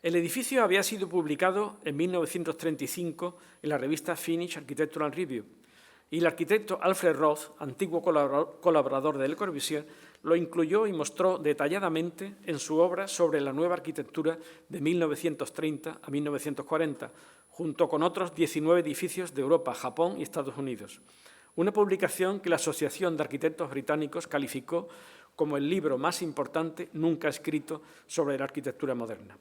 El edificio había sido publicado en 1935 en la revista Finnish Architectural Review, y el arquitecto Alfred Roth, antiguo colaborador de Le Corbusier, lo incluyó y mostró detalladamente en su obra sobre la nueva arquitectura de 1930 a 1940, junto con otros 19 edificios de Europa, Japón y Estados Unidos. Una publicación que la Asociación de Arquitectos Británicos calificó como el libro más importante nunca escrito sobre la arquitectura moderna.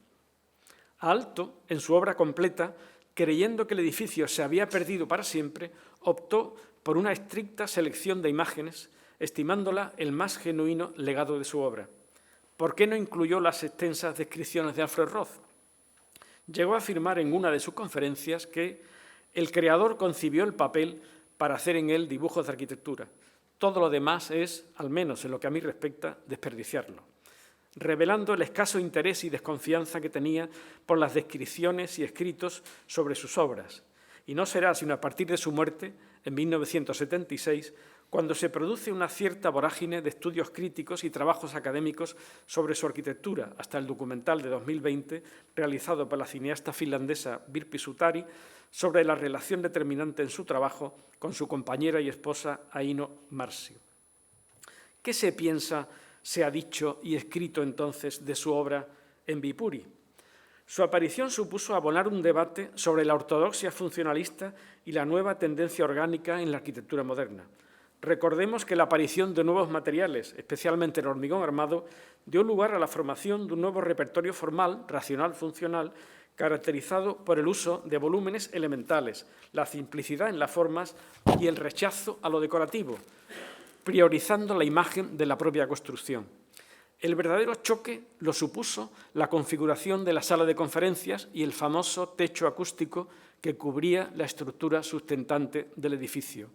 Aalto, en su obra completa, creyendo que el edificio se había perdido para siempre, optó por una estricta selección de imágenes, estimándola el más genuino legado de su obra. ¿Por qué no incluyó las extensas descripciones de Alfred Roth? Llegó a afirmar en una de sus conferencias que el creador concibió el papel para hacer en él dibujos de arquitectura. Todo lo demás es, al menos en lo que a mí respecta, desperdiciarlo, revelando el escaso interés y desconfianza que tenía por las descripciones y escritos sobre sus obras. Y no será sino a partir de su muerte, en 1976, cuando se produce una cierta vorágine de estudios críticos y trabajos académicos sobre su arquitectura, hasta el documental de 2020, realizado por la cineasta finlandesa Virpi Sutari, sobre la relación determinante en su trabajo con su compañera y esposa Aino Marsio. ¿Qué se piensa, se ha dicho y escrito entonces de su obra en Viipuri? Su aparición supuso abonar un debate sobre la ortodoxia funcionalista y la nueva tendencia orgánica en la arquitectura moderna. Recordemos que la aparición de nuevos materiales, especialmente el hormigón armado, dio lugar a la formación de un nuevo repertorio formal, racional, funcional, caracterizado por el uso de volúmenes elementales, la simplicidad en las formas y el rechazo a lo decorativo, priorizando la imagen de la propia construcción. El verdadero choque lo supuso la configuración de la sala de conferencias y el famoso techo acústico que cubría la estructura sustentante del edificio.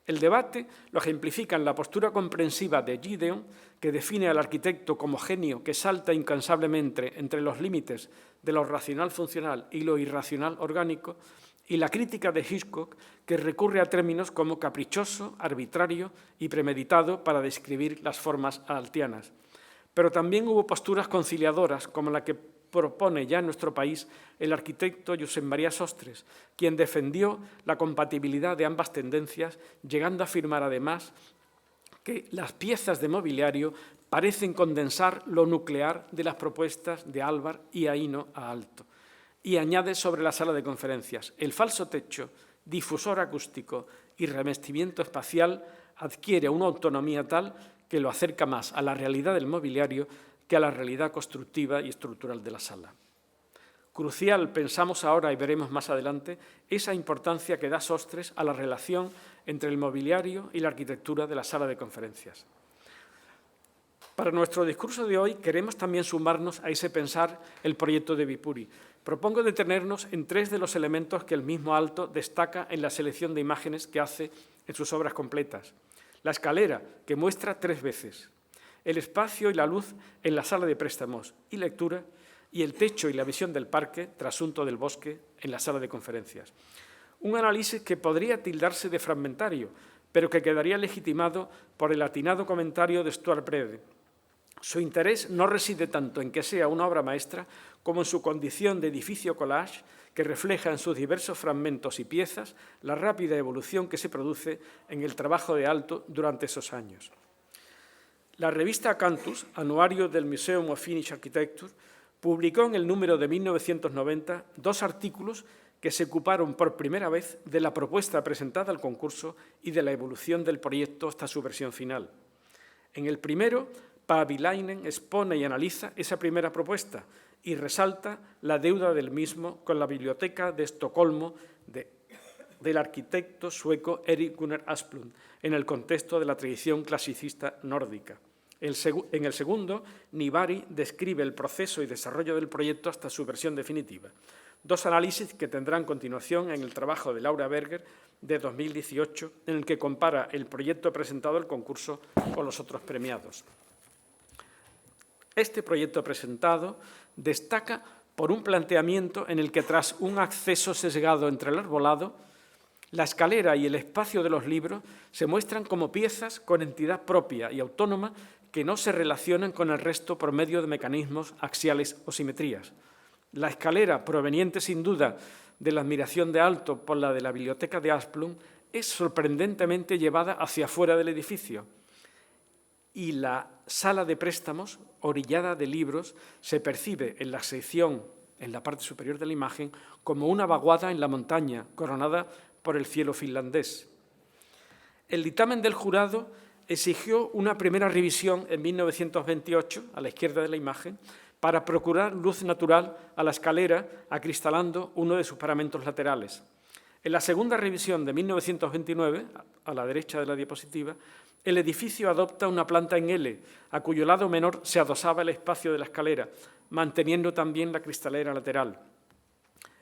El debate lo ejemplifica en la postura comprensiva de Gideon, que define al arquitecto como genio que salta incansablemente entre los límites de lo racional funcional y lo irracional orgánico, y la crítica de Hitchcock, que recurre a términos como caprichoso, arbitrario y premeditado para describir las formas aaltianas. Pero también hubo posturas conciliadoras, como la que propone ya en nuestro país el arquitecto Josep María Sostres, quien defendió la compatibilidad de ambas tendencias, llegando a afirmar además que las piezas de mobiliario parecen condensar lo nuclear de las propuestas de Álvar y Aíno a Aalto. Y añade sobre la sala de conferencias: el falso techo, difusor acústico y revestimiento espacial adquiere una autonomía tal que lo acerca más a la realidad del mobiliario que a la realidad constructiva y estructural de la sala. Crucial, pensamos ahora y veremos más adelante, esa importancia que da Sostres a la relación entre el mobiliario y la arquitectura de la sala de conferencias. Para nuestro discurso de hoy queremos también sumarnos a ese pensar el proyecto de Viipuri. Propongo detenernos en tres de los elementos que el mismo Aalto destaca en la selección de imágenes que hace en sus obras completas. La escalera, que muestra 3 veces, el espacio y la luz en la sala de préstamos y lectura, y el techo y la visión del parque, trasunto del bosque, en la sala de conferencias. Un análisis que podría tildarse de fragmentario, pero que quedaría legitimado por el atinado comentario de Stuart Brede. Su interés no reside tanto en que sea una obra maestra como en su condición de edificio collage que refleja en sus diversos fragmentos y piezas la rápida evolución que se produce en el trabajo de Aalto durante esos años. La revista Cantus, anuario del Museum of Finnish Architecture, publicó en el número de 1990 2 artículos que se ocuparon por primera vez de la propuesta presentada al concurso y de la evolución del proyecto hasta su versión final. En el primero, Paavilainen expone y analiza esa primera propuesta y resalta la deuda del mismo con la Biblioteca de Estocolmo del arquitecto sueco Erik Gunnar Asplund en el contexto de la tradición clasicista nórdica. En el segundo, Nivari describe el proceso y desarrollo del proyecto hasta su versión definitiva. 2 análisis que tendrán continuación en el trabajo de Laura Berger de 2018, en el que compara el proyecto presentado al concurso con los otros premiados. Este proyecto presentado destaca por un planteamiento en el que, tras un acceso sesgado entre el arbolado, la escalera y el espacio de los libros se muestran como piezas con entidad propia y autónoma que no se relacionan con el resto por medio de mecanismos axiales o simetrías. La escalera, proveniente sin duda de la admiración de Aalto por la de la biblioteca de Asplund, es sorprendentemente llevada hacia afuera del edificio. Y la sala de préstamos, orillada de libros, se percibe en la sección, en la parte superior de la imagen, como una vaguada en la montaña, coronada por el cielo finlandés. El dictamen del jurado exigió una primera revisión en 1928, a la izquierda de la imagen, para procurar luz natural a la escalera, acristalando uno de sus paramentos laterales. En la segunda revisión de 1929, a la derecha de la diapositiva, el edificio adopta una planta en L, a cuyo lado menor se adosaba el espacio de la escalera, manteniendo también la cristalera lateral.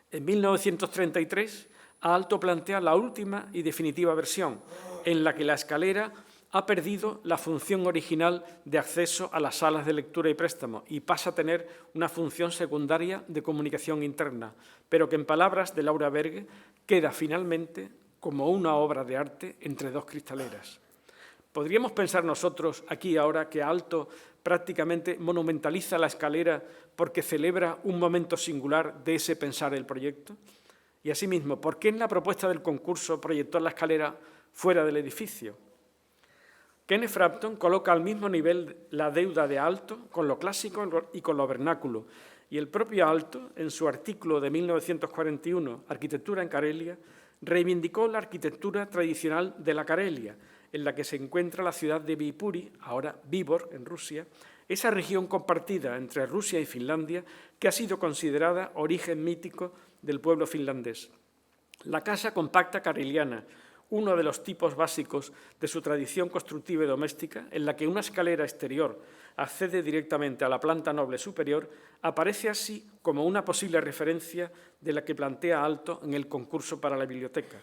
En 1933, Aalto plantea la última y definitiva versión, en la que la escalera ha perdido la función original de acceso a las salas de lectura y préstamo y pasa a tener una función secundaria de comunicación interna, pero que, en palabras de Laura Berge, queda finalmente como una obra de arte entre 2 cristaleras. ¿Podríamos pensar nosotros aquí ahora que Aalto prácticamente monumentaliza la escalera porque celebra un momento singular de ese pensar el proyecto? Y asimismo, ¿por qué en la propuesta del concurso proyectó la escalera fuera del edificio? Kenneth Frampton coloca al mismo nivel la deuda de Aalto con lo clásico y con lo vernáculo, y el propio Aalto, en su artículo de 1941, Arquitectura en Carelia, reivindicó la arquitectura tradicional de la Carelia, en la que se encuentra la ciudad de Viipuri, ahora Vyborg, en Rusia, esa región compartida entre Rusia y Finlandia que ha sido considerada origen mítico del pueblo finlandés. La casa compacta kareliana, uno de los tipos básicos de su tradición constructiva y doméstica, en la que una escalera exterior accede directamente a la planta noble superior, aparece así como una posible referencia de la que plantea Aalto en el concurso para la biblioteca.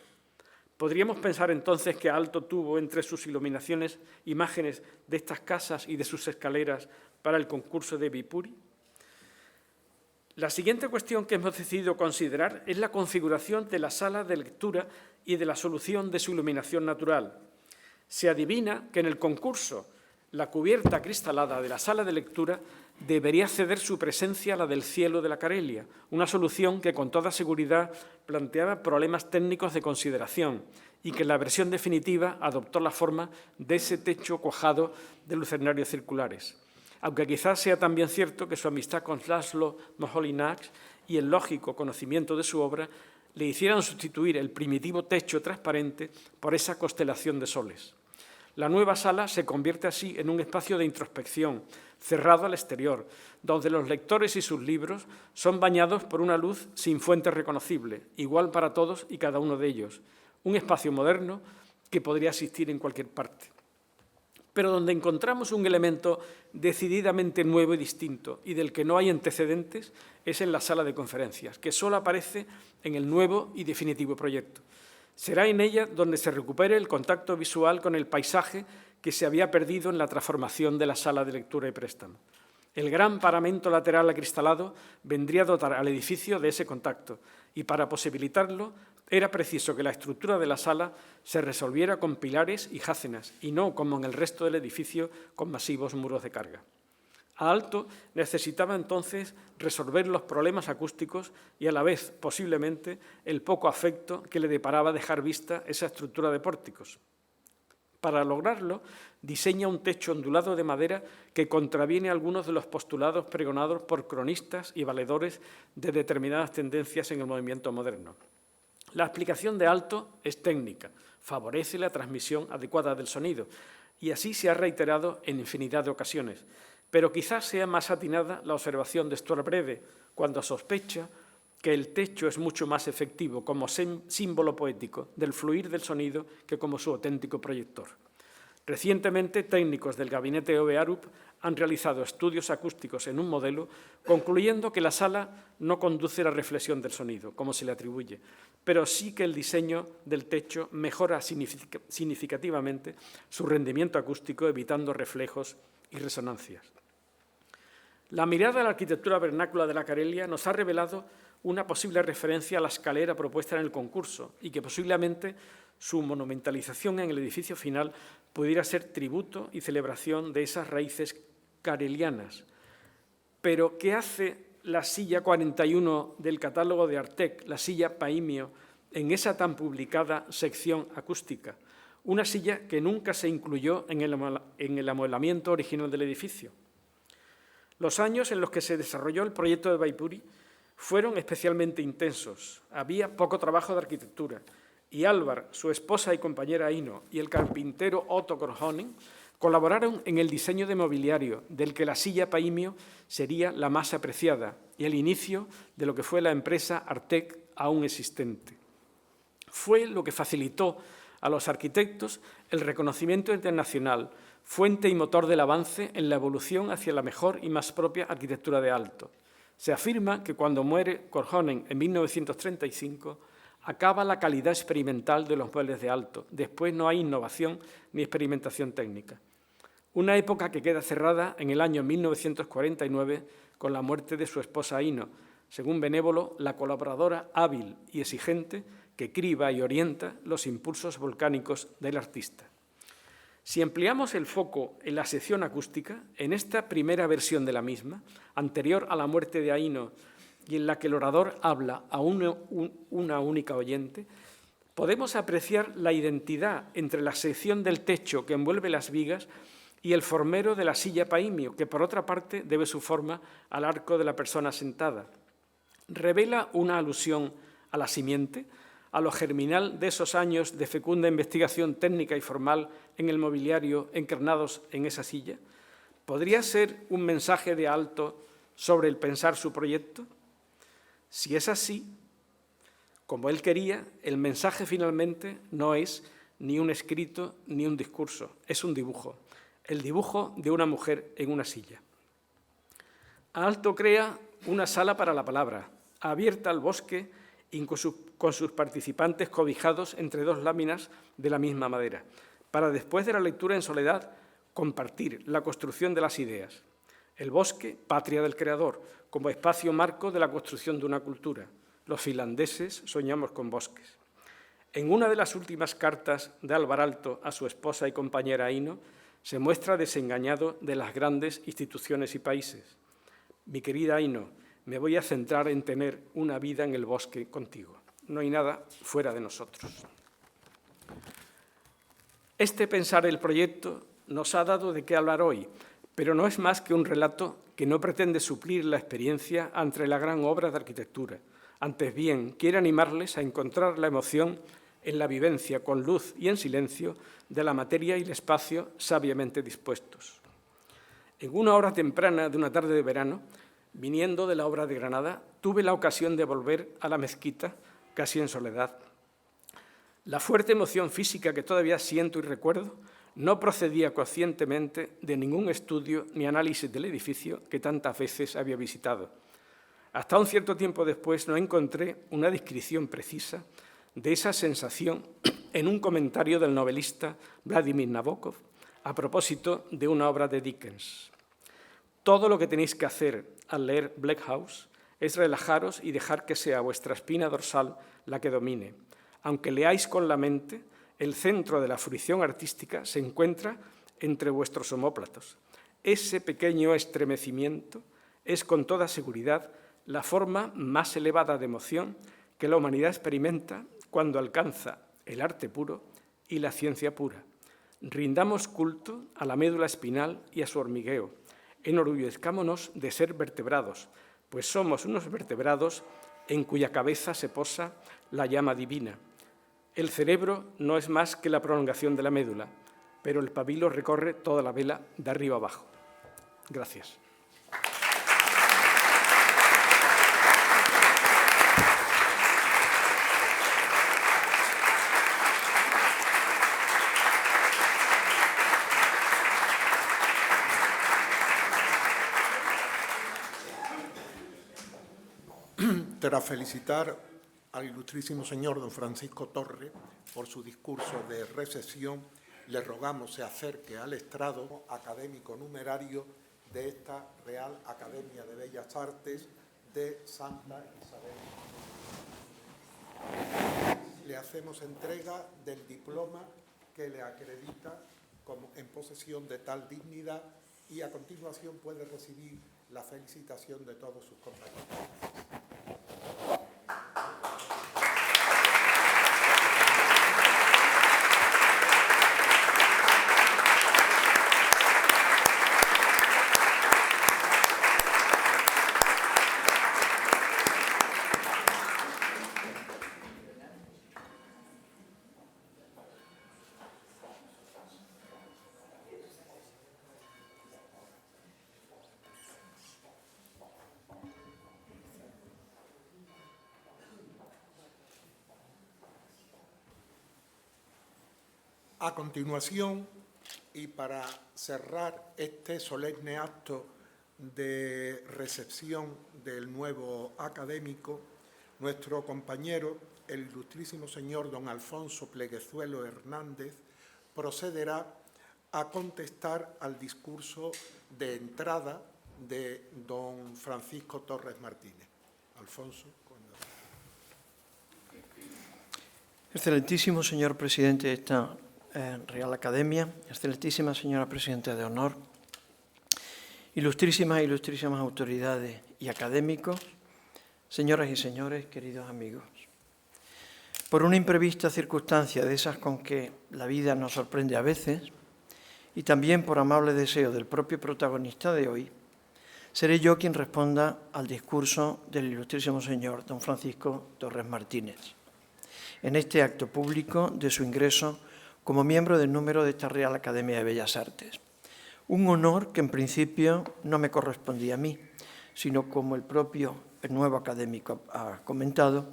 ¿Podríamos pensar entonces que Aalto tuvo entre sus iluminaciones imágenes de estas casas y de sus escaleras para el concurso de Viipuri? La siguiente cuestión que hemos decidido considerar es la configuración de la sala de lectura y de la solución de su iluminación natural. Se adivina que en el concurso la cubierta cristalada de la sala de lectura debería ceder su presencia a la del cielo de la Carelia, una solución que con toda seguridad planteaba problemas técnicos de consideración y que en la versión definitiva adoptó la forma de ese techo cuajado de lucernarios circulares. Aunque quizás sea también cierto que su amistad con László Moholy-Nagy y el lógico conocimiento de su obra le hicieran sustituir el primitivo techo transparente por esa constelación de soles. La nueva sala se convierte así en un espacio de introspección, cerrado al exterior, donde los lectores y sus libros son bañados por una luz sin fuente reconocible, igual para todos y cada uno de ellos, un espacio moderno que podría existir en cualquier parte. Pero donde encontramos un elemento decididamente nuevo y distinto y del que no hay antecedentes es en la sala de conferencias, que solo aparece en el nuevo y definitivo proyecto. Será en ella donde se recupere el contacto visual con el paisaje que se había perdido en la transformación de la sala de lectura y préstamo. El gran paramento lateral acristalado vendría a dotar al edificio de ese contacto y para posibilitarlo era preciso que la estructura de la sala se resolviera con pilares y jácenas y no, como en el resto del edificio, con masivos muros de carga. Aalto necesitaba entonces resolver los problemas acústicos y a la vez, posiblemente, el poco afecto que le deparaba dejar vista esa estructura de pórticos. Para lograrlo, diseña un techo ondulado de madera que contraviene algunos de los postulados pregonados por cronistas y valedores de determinadas tendencias en el movimiento moderno. La explicación de Aalto es técnica, favorece la transmisión adecuada del sonido y así se ha reiterado en infinidad de ocasiones. Pero quizás sea más atinada la observación de Stuart Brede cuando sospecha que el techo es mucho más efectivo como símbolo poético del fluir del sonido que como su auténtico proyector. Recientemente, técnicos del gabinete Obe-Arup han realizado estudios acústicos en un modelo, concluyendo que la sala no conduce a la reflexión del sonido, como se le atribuye, pero sí que el diseño del techo mejora significativamente su rendimiento acústico, evitando reflejos y resonancias. La mirada a la arquitectura vernácula de la Carelia nos ha revelado una posible referencia a la escalera propuesta en el concurso y que posiblemente su monumentalización en el edificio final pudiera ser tributo y celebración de esas raíces carelianas. Pero, ¿qué hace la silla 41 del catálogo de Artec, la silla Paimio, en esa tan publicada sección acústica? Una silla que nunca se incluyó en el amueblamiento original del edificio. Los años en los que se desarrolló el proyecto de Viipuri fueron especialmente intensos. Había poco trabajo de arquitectura y Álvar, su esposa y compañera Aino, y el carpintero Otto Korhonen colaboraron en el diseño de mobiliario, del que la silla Paimio sería la más apreciada y el inicio de lo que fue la empresa Artec aún existente. Fue lo que facilitó a los arquitectos el reconocimiento internacional, fuente y motor del avance en la evolución hacia la mejor y más propia arquitectura de Aalto. Se afirma que cuando muere Korhonen en 1935, acaba la calidad experimental de los muebles de Aalto. Después no hay innovación ni experimentación técnica. Una época que queda cerrada en el año 1949 con la muerte de su esposa Aino, según Benévolo, la colaboradora hábil y exigente que criba y orienta los impulsos volcánicos del artista. Si ampliamos el foco en la sección acústica, en esta primera versión de la misma, anterior a la muerte de Aino y en la que el orador habla a una única oyente, podemos apreciar la identidad entre la sección del techo que envuelve las vigas y el formero de la silla Paimio, que por otra parte debe su forma al arco de la persona sentada. Revela una alusión a la simiente, a lo germinal de esos años de fecunda investigación técnica y formal en el mobiliario encarnados en esa silla. ¿Podría ser un mensaje de Aalto sobre el pensar su proyecto? Si es así, como él quería, el mensaje finalmente no es ni un escrito ni un discurso, es un dibujo, el dibujo de una mujer en una silla. Aalto crea una sala para la palabra, abierta al bosque y con sus participantes cobijados entre dos láminas de la misma madera, para después de la lectura en soledad compartir la construcción de las ideas. El bosque, patria del creador, como espacio marco de la construcción de una cultura. Los finlandeses soñamos con bosques. En una de las últimas cartas de Alvar Aalto a su esposa y compañera Aino, se muestra desengañado de las grandes instituciones y países. Mi querida Aino, me voy a centrar en tener una vida en el bosque contigo. No hay nada fuera de nosotros. Este pensar el proyecto nos ha dado de qué hablar hoy, pero no es más que un relato que no pretende suplir la experiencia ante la gran obra de arquitectura. Antes bien, quiere animarles a encontrar la emoción en la vivencia con luz y en silencio de la materia y el espacio sabiamente dispuestos. En una hora temprana de una tarde de verano, viniendo de la obra de Granada, tuve la ocasión de volver a la mezquita, casi en soledad. La fuerte emoción física que todavía siento y recuerdo no procedía conscientemente de ningún estudio ni análisis del edificio que tantas veces había visitado. Hasta un cierto tiempo después no encontré una descripción precisa de esa sensación en un comentario del novelista Vladimir Nabokov a propósito de una obra de Dickens. Todo lo que tenéis que hacer al leer Bleak House es relajaros y dejar que sea vuestra espina dorsal la que domine. Aunque leáis con la mente, el centro de la fruición artística se encuentra entre vuestros omóplatos. Ese pequeño estremecimiento es, con toda seguridad, la forma más elevada de emoción que la humanidad experimenta cuando alcanza el arte puro y la ciencia pura. Rindamos culto a la médula espinal y a su hormigueo. Enorgullezcámonos de ser vertebrados, pues somos unos vertebrados en cuya cabeza se posa la llama divina. El cerebro no es más que la prolongación de la médula, pero el pabilo recorre toda la vela de arriba abajo. Gracias. Tras felicitar al ilustrísimo señor don Francisco Torres por su discurso de recepción, le rogamos se acerque al estrado académico numerario de esta Real Academia de Bellas Artes de Santa Isabel. Le hacemos entrega del diploma que le acredita como en posesión de tal dignidad y a continuación puede recibir la felicitación de todos sus compañeros. A continuación, y para cerrar este solemne acto de recepción del nuevo académico, nuestro compañero, el ilustrísimo señor don Alfonso Pleguezuelo Hernández, procederá a contestar al discurso de entrada de don Francisco Torres Martínez. Alfonso. Excelentísimo señor presidente de esta Real Academia, excelentísima señora presidenta de honor, ilustrísimas autoridades y académicos, señoras y señores, queridos amigos. Por una imprevista circunstancia de esas con que la vida nos sorprende a veces, y también por amable deseo del propio protagonista de hoy, seré yo quien responda al discurso del ilustrísimo señor don Francisco Torres Martínez, en este acto público de su ingreso como miembro del número de esta Real Academia de Bellas Artes, Un honor que en principio no me correspondía a mí, sino como el nuevo académico ha comentado,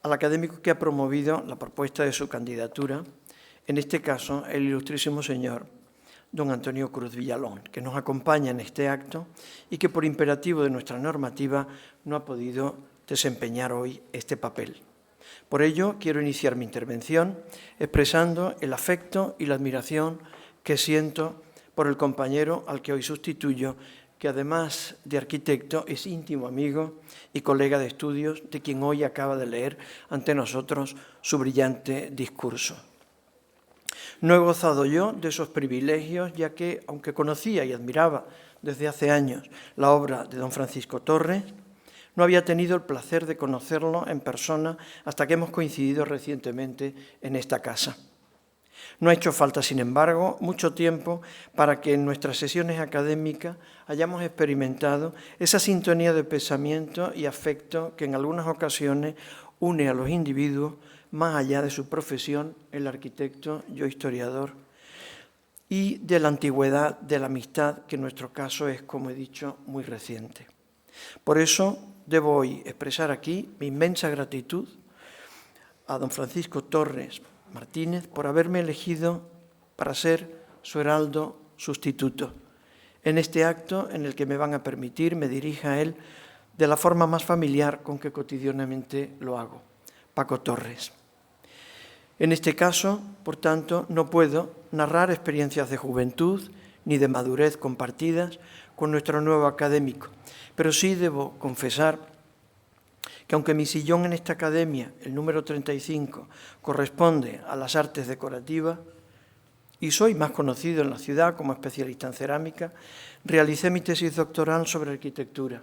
al académico que ha promovido la propuesta de su candidatura, en este caso el ilustrísimo señor don Antonio Cruz Villalón, que nos acompaña en este acto y que por imperativo de nuestra normativa no ha podido desempeñar hoy este papel. Por ello, quiero iniciar mi intervención expresando el afecto y la admiración que siento por el compañero al que hoy sustituyo, que además de arquitecto es íntimo amigo y colega de estudios de quien hoy acaba de leer ante nosotros su brillante discurso. No he gozado yo de esos privilegios, ya que, aunque conocía y admiraba desde hace años la obra de don Francisco Torres, no había tenido el placer de conocerlo en persona hasta que hemos coincidido recientemente en esta casa. No ha hecho falta, sin embargo, mucho tiempo para que en nuestras sesiones académicas hayamos experimentado esa sintonía de pensamiento y afecto que en algunas ocasiones une a los individuos más allá de su profesión, el arquitecto, yo historiador, y de la antigüedad de la amistad, que en nuestro caso es, como he dicho, muy reciente. Por eso debo hoy expresar aquí mi inmensa gratitud a don Francisco Torres Martínez por haberme elegido para ser su heraldo sustituto en este acto en el que me van a permitir me dirija a él de la forma más familiar con que cotidianamente lo hago, Paco Torres. En este caso, por tanto, no puedo narrar experiencias de juventud ni de madurez compartidas con nuestro nuevo académico, pero sí debo confesar que aunque mi sillón en esta academia, el número 35, corresponde a las artes decorativas y soy más conocido en la ciudad como especialista en cerámica, realicé mi tesis doctoral sobre arquitectura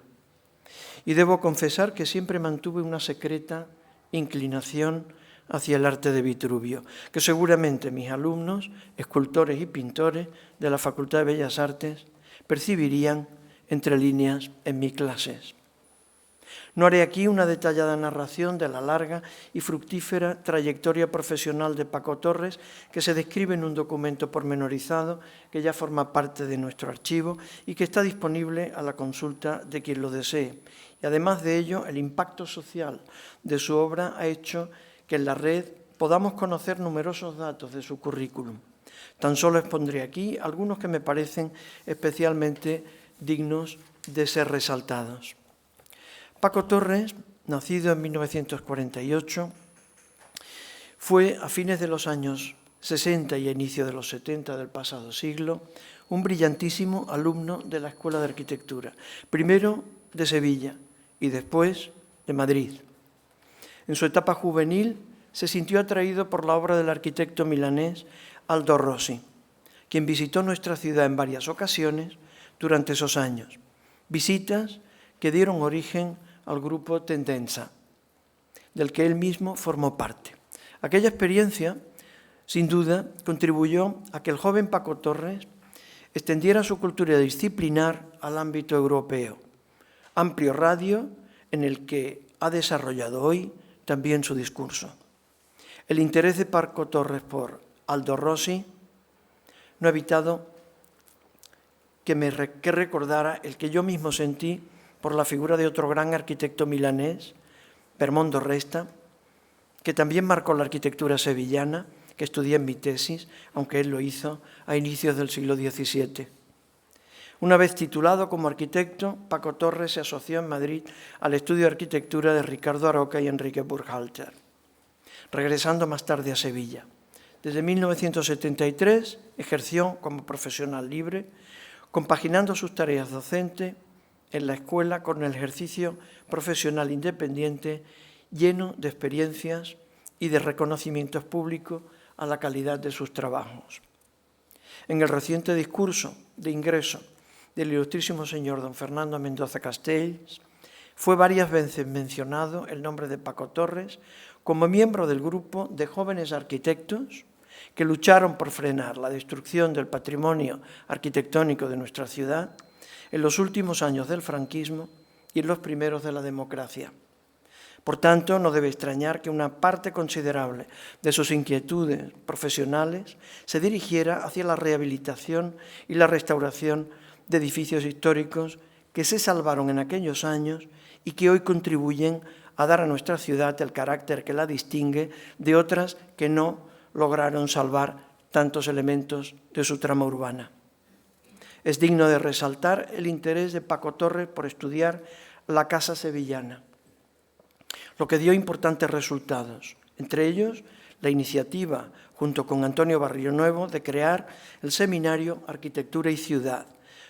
y debo confesar que siempre mantuve una secreta inclinación hacia el arte de Vitruvio, que seguramente mis alumnos, escultores y pintores de la Facultad de Bellas Artes, percibirían entre líneas en mis clases. No haré aquí una detallada narración de la larga y fructífera trayectoria profesional de Paco Torres, que se describe en un documento pormenorizado que ya forma parte de nuestro archivo y que está disponible a la consulta de quien lo desee. Y además de ello, el impacto social de su obra ha hecho que en la red podamos conocer numerosos datos de su currículum. Tan solo expondré aquí algunos que me parecen especialmente dignos de ser resaltados. Paco Torres, nacido en 1948, fue a fines de los años 60 y a inicio de los 70 del pasado siglo un brillantísimo alumno de la Escuela de Arquitectura, primero de Sevilla y después de Madrid. En su etapa juvenil se sintió atraído por la obra del arquitecto milanés Aldo Rossi, quien visitó nuestra ciudad en varias ocasiones durante esos años, visitas que dieron origen al grupo Tendenza, del que él mismo formó parte. Aquella experiencia, sin duda, contribuyó a que el joven Paco Torres extendiera su cultura disciplinar al ámbito europeo, amplio radio en el que ha desarrollado hoy también su discurso. El interés de Paco Torres por Aldo Rossi no ha evitado que recordara el que yo mismo sentí por la figura de otro gran arquitecto milanés, Bermondo Resta, que también marcó la arquitectura sevillana, que estudié en mi tesis, aunque él lo hizo a inicios del siglo XVII. Una vez titulado como arquitecto, Paco Torres se asoció en Madrid al estudio de arquitectura de Ricardo Aroca y Enrique Burkhalter, regresando más tarde a Sevilla. Desde 1973 ejerció como profesional libre, compaginando sus tareas docentes en la escuela con el ejercicio profesional independiente lleno de experiencias y de reconocimientos públicos a la calidad de sus trabajos. En el reciente discurso de ingreso del ilustrísimo señor don Fernando Mendoza Castells, fue varias veces mencionado el nombre de Paco Torres como miembro del grupo de jóvenes arquitectos que lucharon por frenar la destrucción del patrimonio arquitectónico de nuestra ciudad en los últimos años del franquismo y en los primeros de la democracia. Por tanto, no debe extrañar que una parte considerable de sus inquietudes profesionales se dirigiera hacia la rehabilitación y la restauración de edificios históricos que se salvaron en aquellos años y que hoy contribuyen a dar a nuestra ciudad el carácter que la distingue de otras que no lograron salvar tantos elementos de su trama urbana. Es digno de resaltar el interés de Paco Torres por estudiar la Casa Sevillana, lo que dio importantes resultados, entre ellos la iniciativa, junto con Antonio Barrionuevo, de crear el Seminario Arquitectura y Ciudad,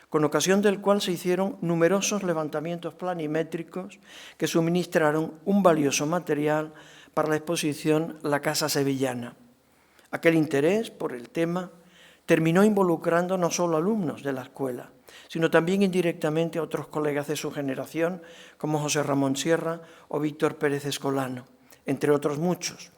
con ocasión del cual se hicieron numerosos levantamientos planimétricos que suministraron un valioso material para la exposición La Casa Sevillana. Aquel interés por el tema terminó involucrando no solo alumnos de la escuela, sino también indirectamente a otros colegas de su generación, como José Ramón Sierra o Víctor Pérez Escolano, entre otros muchos.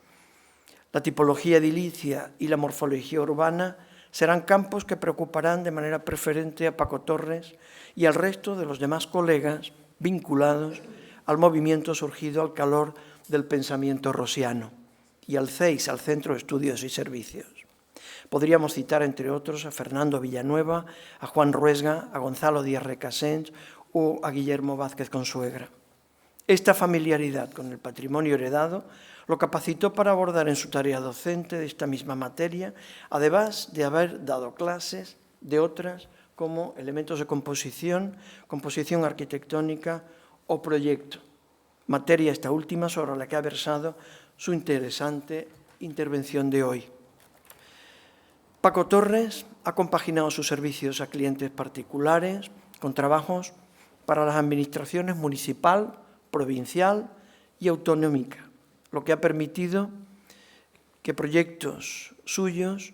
La tipología edilicia y la morfología urbana serán campos que preocuparán de manera preferente a Paco Torres y al resto de los demás colegas vinculados al movimiento surgido al calor del pensamiento rosiano y al CEIS, al Centro de Estudios y Servicios. Podríamos citar, entre otros, a Fernando Villanueva, a Juan Ruesga, a Gonzalo Díaz Recasens o a Guillermo Vázquez Consuegra. Esta familiaridad con el patrimonio heredado lo capacitó para abordar en su tarea docente de esta misma materia, además de haber dado clases de otras como elementos de composición, composición arquitectónica o proyecto, materia esta última sobre la que ha versado su interesante intervención de hoy. Paco Torres ha compaginado sus servicios a clientes particulares con trabajos para las administraciones municipal, provincial y autonómica, lo que ha permitido que proyectos suyos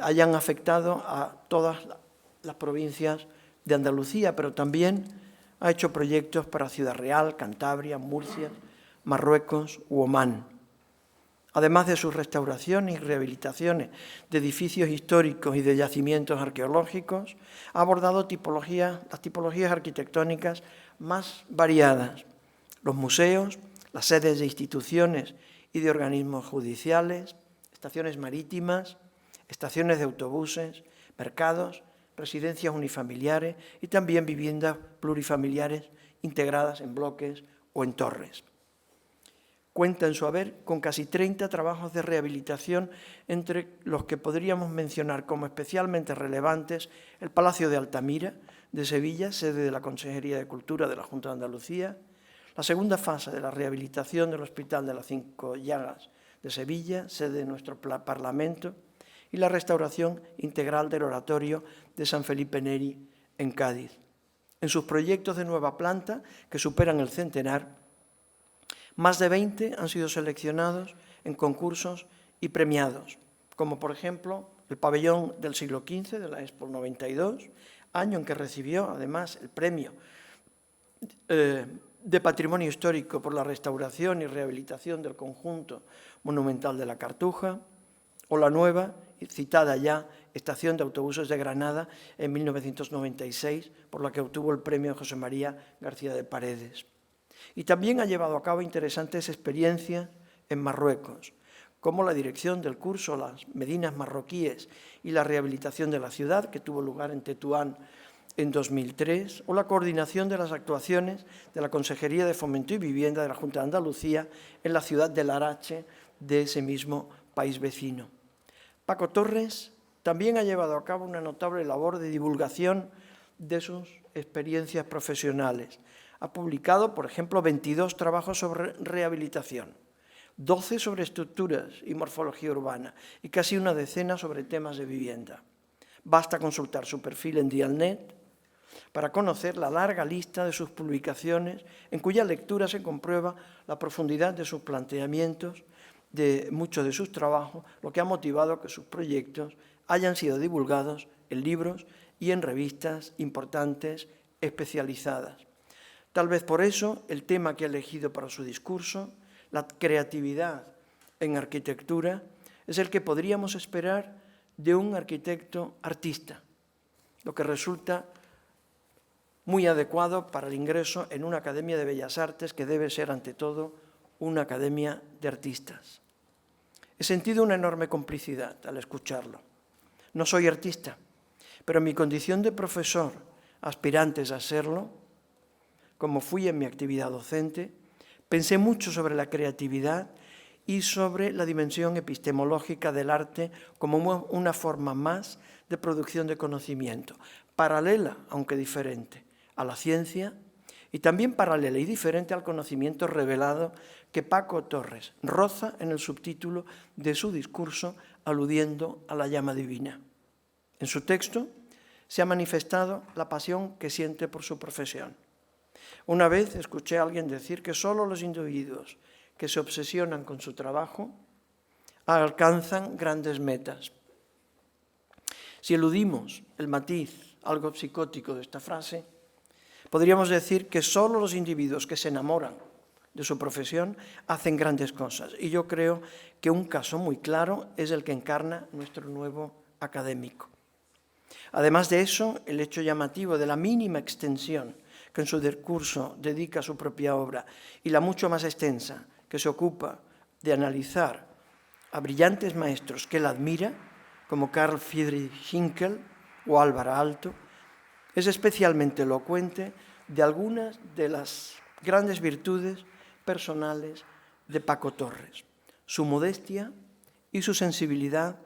hayan afectado a todas las provincias de Andalucía, pero también ha hecho proyectos para Ciudad Real, Cantabria, Murcia, Marruecos u Omán. Además de sus restauraciones y rehabilitaciones de edificios históricos y de yacimientos arqueológicos, ha abordado las tipologías arquitectónicas más variadas, los museos, las sedes de instituciones y de organismos judiciales, estaciones marítimas, estaciones de autobuses, mercados, residencias unifamiliares y también viviendas plurifamiliares integradas en bloques o en torres. Cuenta en su haber con casi 30 trabajos de rehabilitación, entre los que podríamos mencionar como especialmente relevantes el Palacio de Altamira de Sevilla, sede de la Consejería de Cultura de la Junta de Andalucía, la segunda fase de la rehabilitación del Hospital de las Cinco Llagas de Sevilla, sede de nuestro Parlamento, y la restauración integral del Oratorio de San Felipe Neri en Cádiz. En sus proyectos de nueva planta, que superan el centenar, más de 20 han sido seleccionados en concursos y premiados, como por ejemplo el pabellón del siglo XV de la Expo 92, año en que recibió además el premio de Patrimonio Histórico por la restauración y rehabilitación del conjunto monumental de la Cartuja, o la nueva, citada ya, Estación de Autobuses de Granada en 1996, por la que obtuvo el premio José María García de Paredes. Y también ha llevado a cabo interesantes experiencias en Marruecos, como la dirección del curso Las Medinas Marroquíes y la rehabilitación de la ciudad, que tuvo lugar en Tetuán en 2003, o la coordinación de las actuaciones de la Consejería de Fomento y Vivienda de la Junta de Andalucía en la ciudad de Larache, de ese mismo país vecino. Paco Torres también ha llevado a cabo una notable labor de divulgación de sus experiencias profesionales. Ha publicado, por ejemplo, 22 trabajos sobre rehabilitación, 12 sobre estructuras y morfología urbana y casi una decena sobre temas de vivienda. Basta consultar su perfil en Dialnet para conocer la larga lista de sus publicaciones, en cuya lectura se comprueba la profundidad de sus planteamientos, de muchos de sus trabajos, lo que ha motivado que sus proyectos hayan sido divulgados en libros y en revistas importantes especializadas. Tal vez por eso el tema que ha elegido para su discurso, la creatividad en arquitectura, es el que podríamos esperar de un arquitecto artista, lo que resulta muy adecuado para el ingreso en una Academia de Bellas Artes que debe ser, ante todo, una academia de artistas. He sentido una enorme complicidad al escucharlo. No soy artista, pero en mi condición de profesor, aspirantes a serlo, como fui en mi actividad docente, pensé mucho sobre la creatividad y sobre la dimensión epistemológica del arte como una forma más de producción de conocimiento, paralela, aunque diferente, a la ciencia y también paralela y diferente al conocimiento revelado que Paco Torres roza en el subtítulo de su discurso aludiendo a la llama divina. En su texto se ha manifestado la pasión que siente por su profesión. Una vez escuché a alguien decir que solo los individuos que se obsesionan con su trabajo alcanzan grandes metas. Si eludimos el matiz algo psicótico de esta frase, podríamos decir que solo los individuos que se enamoran de su profesión hacen grandes cosas. Y yo creo que un caso muy claro es el que encarna nuestro nuevo académico. Además de eso, el hecho llamativo de la mínima extensión que en su discurso dedica a su propia obra y la mucho más extensa que se ocupa de analizar a brillantes maestros que él admira, como Carl Friedrich Schinkel o Álvaro Aalto, es especialmente elocuente de algunas de las grandes virtudes personales de Paco Torres, su modestia y su sensibilidad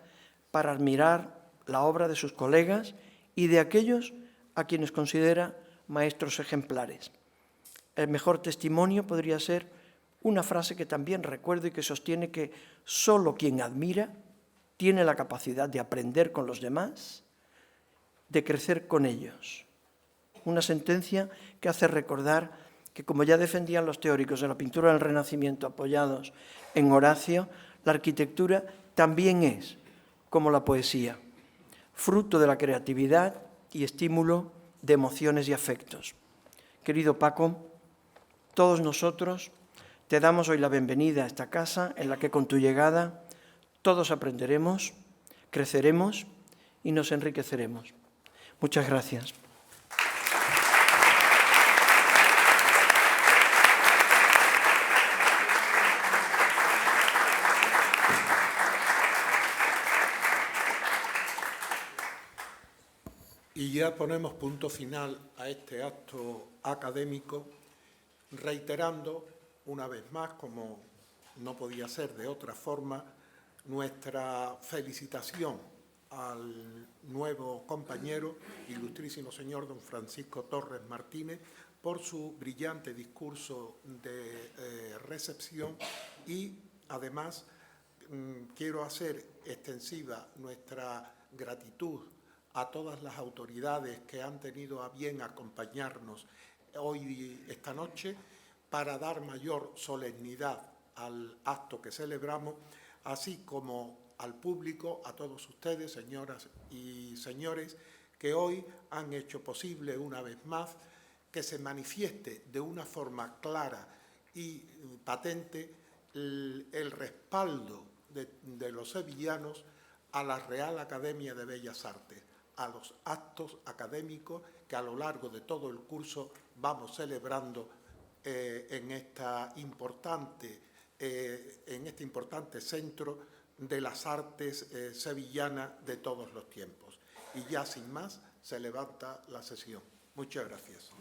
para admirar la obra de sus colegas y de aquellos a quienes considera maestros ejemplares. El mejor testimonio podría ser una frase que también recuerdo y que sostiene que solo quien admira tiene la capacidad de aprender con los demás, de crecer con ellos. Una sentencia que hace recordar que, como ya defendían los teóricos de la pintura del Renacimiento apoyados en Horacio, la arquitectura también es, como la poesía, fruto de la creatividad y estímulo de emociones y afectos. Querido Paco, todos nosotros te damos hoy la bienvenida a esta casa en la que con tu llegada todos aprenderemos, creceremos y nos enriqueceremos. Muchas gracias. Y ya ponemos punto final a este acto académico, reiterando una vez más, como no podía ser de otra forma, nuestra felicitación al nuevo compañero, ilustrísimo señor don Francisco Torres Martínez, por su brillante discurso de recepción y, además, quiero hacer extensiva nuestra gratitud a todas las autoridades que han tenido a bien acompañarnos hoy, esta noche, para dar mayor solemnidad al acto que celebramos, así como al público, a todos ustedes, señoras y señores, que hoy han hecho posible una vez más que se manifieste de una forma clara y patente el respaldo de los sevillanos a la Real Academia de Bellas Artes, a los actos académicos que a lo largo de todo el curso vamos celebrando en este importante centro de las artes sevillanas de todos los tiempos. Y ya sin más, se levanta la sesión. Muchas gracias.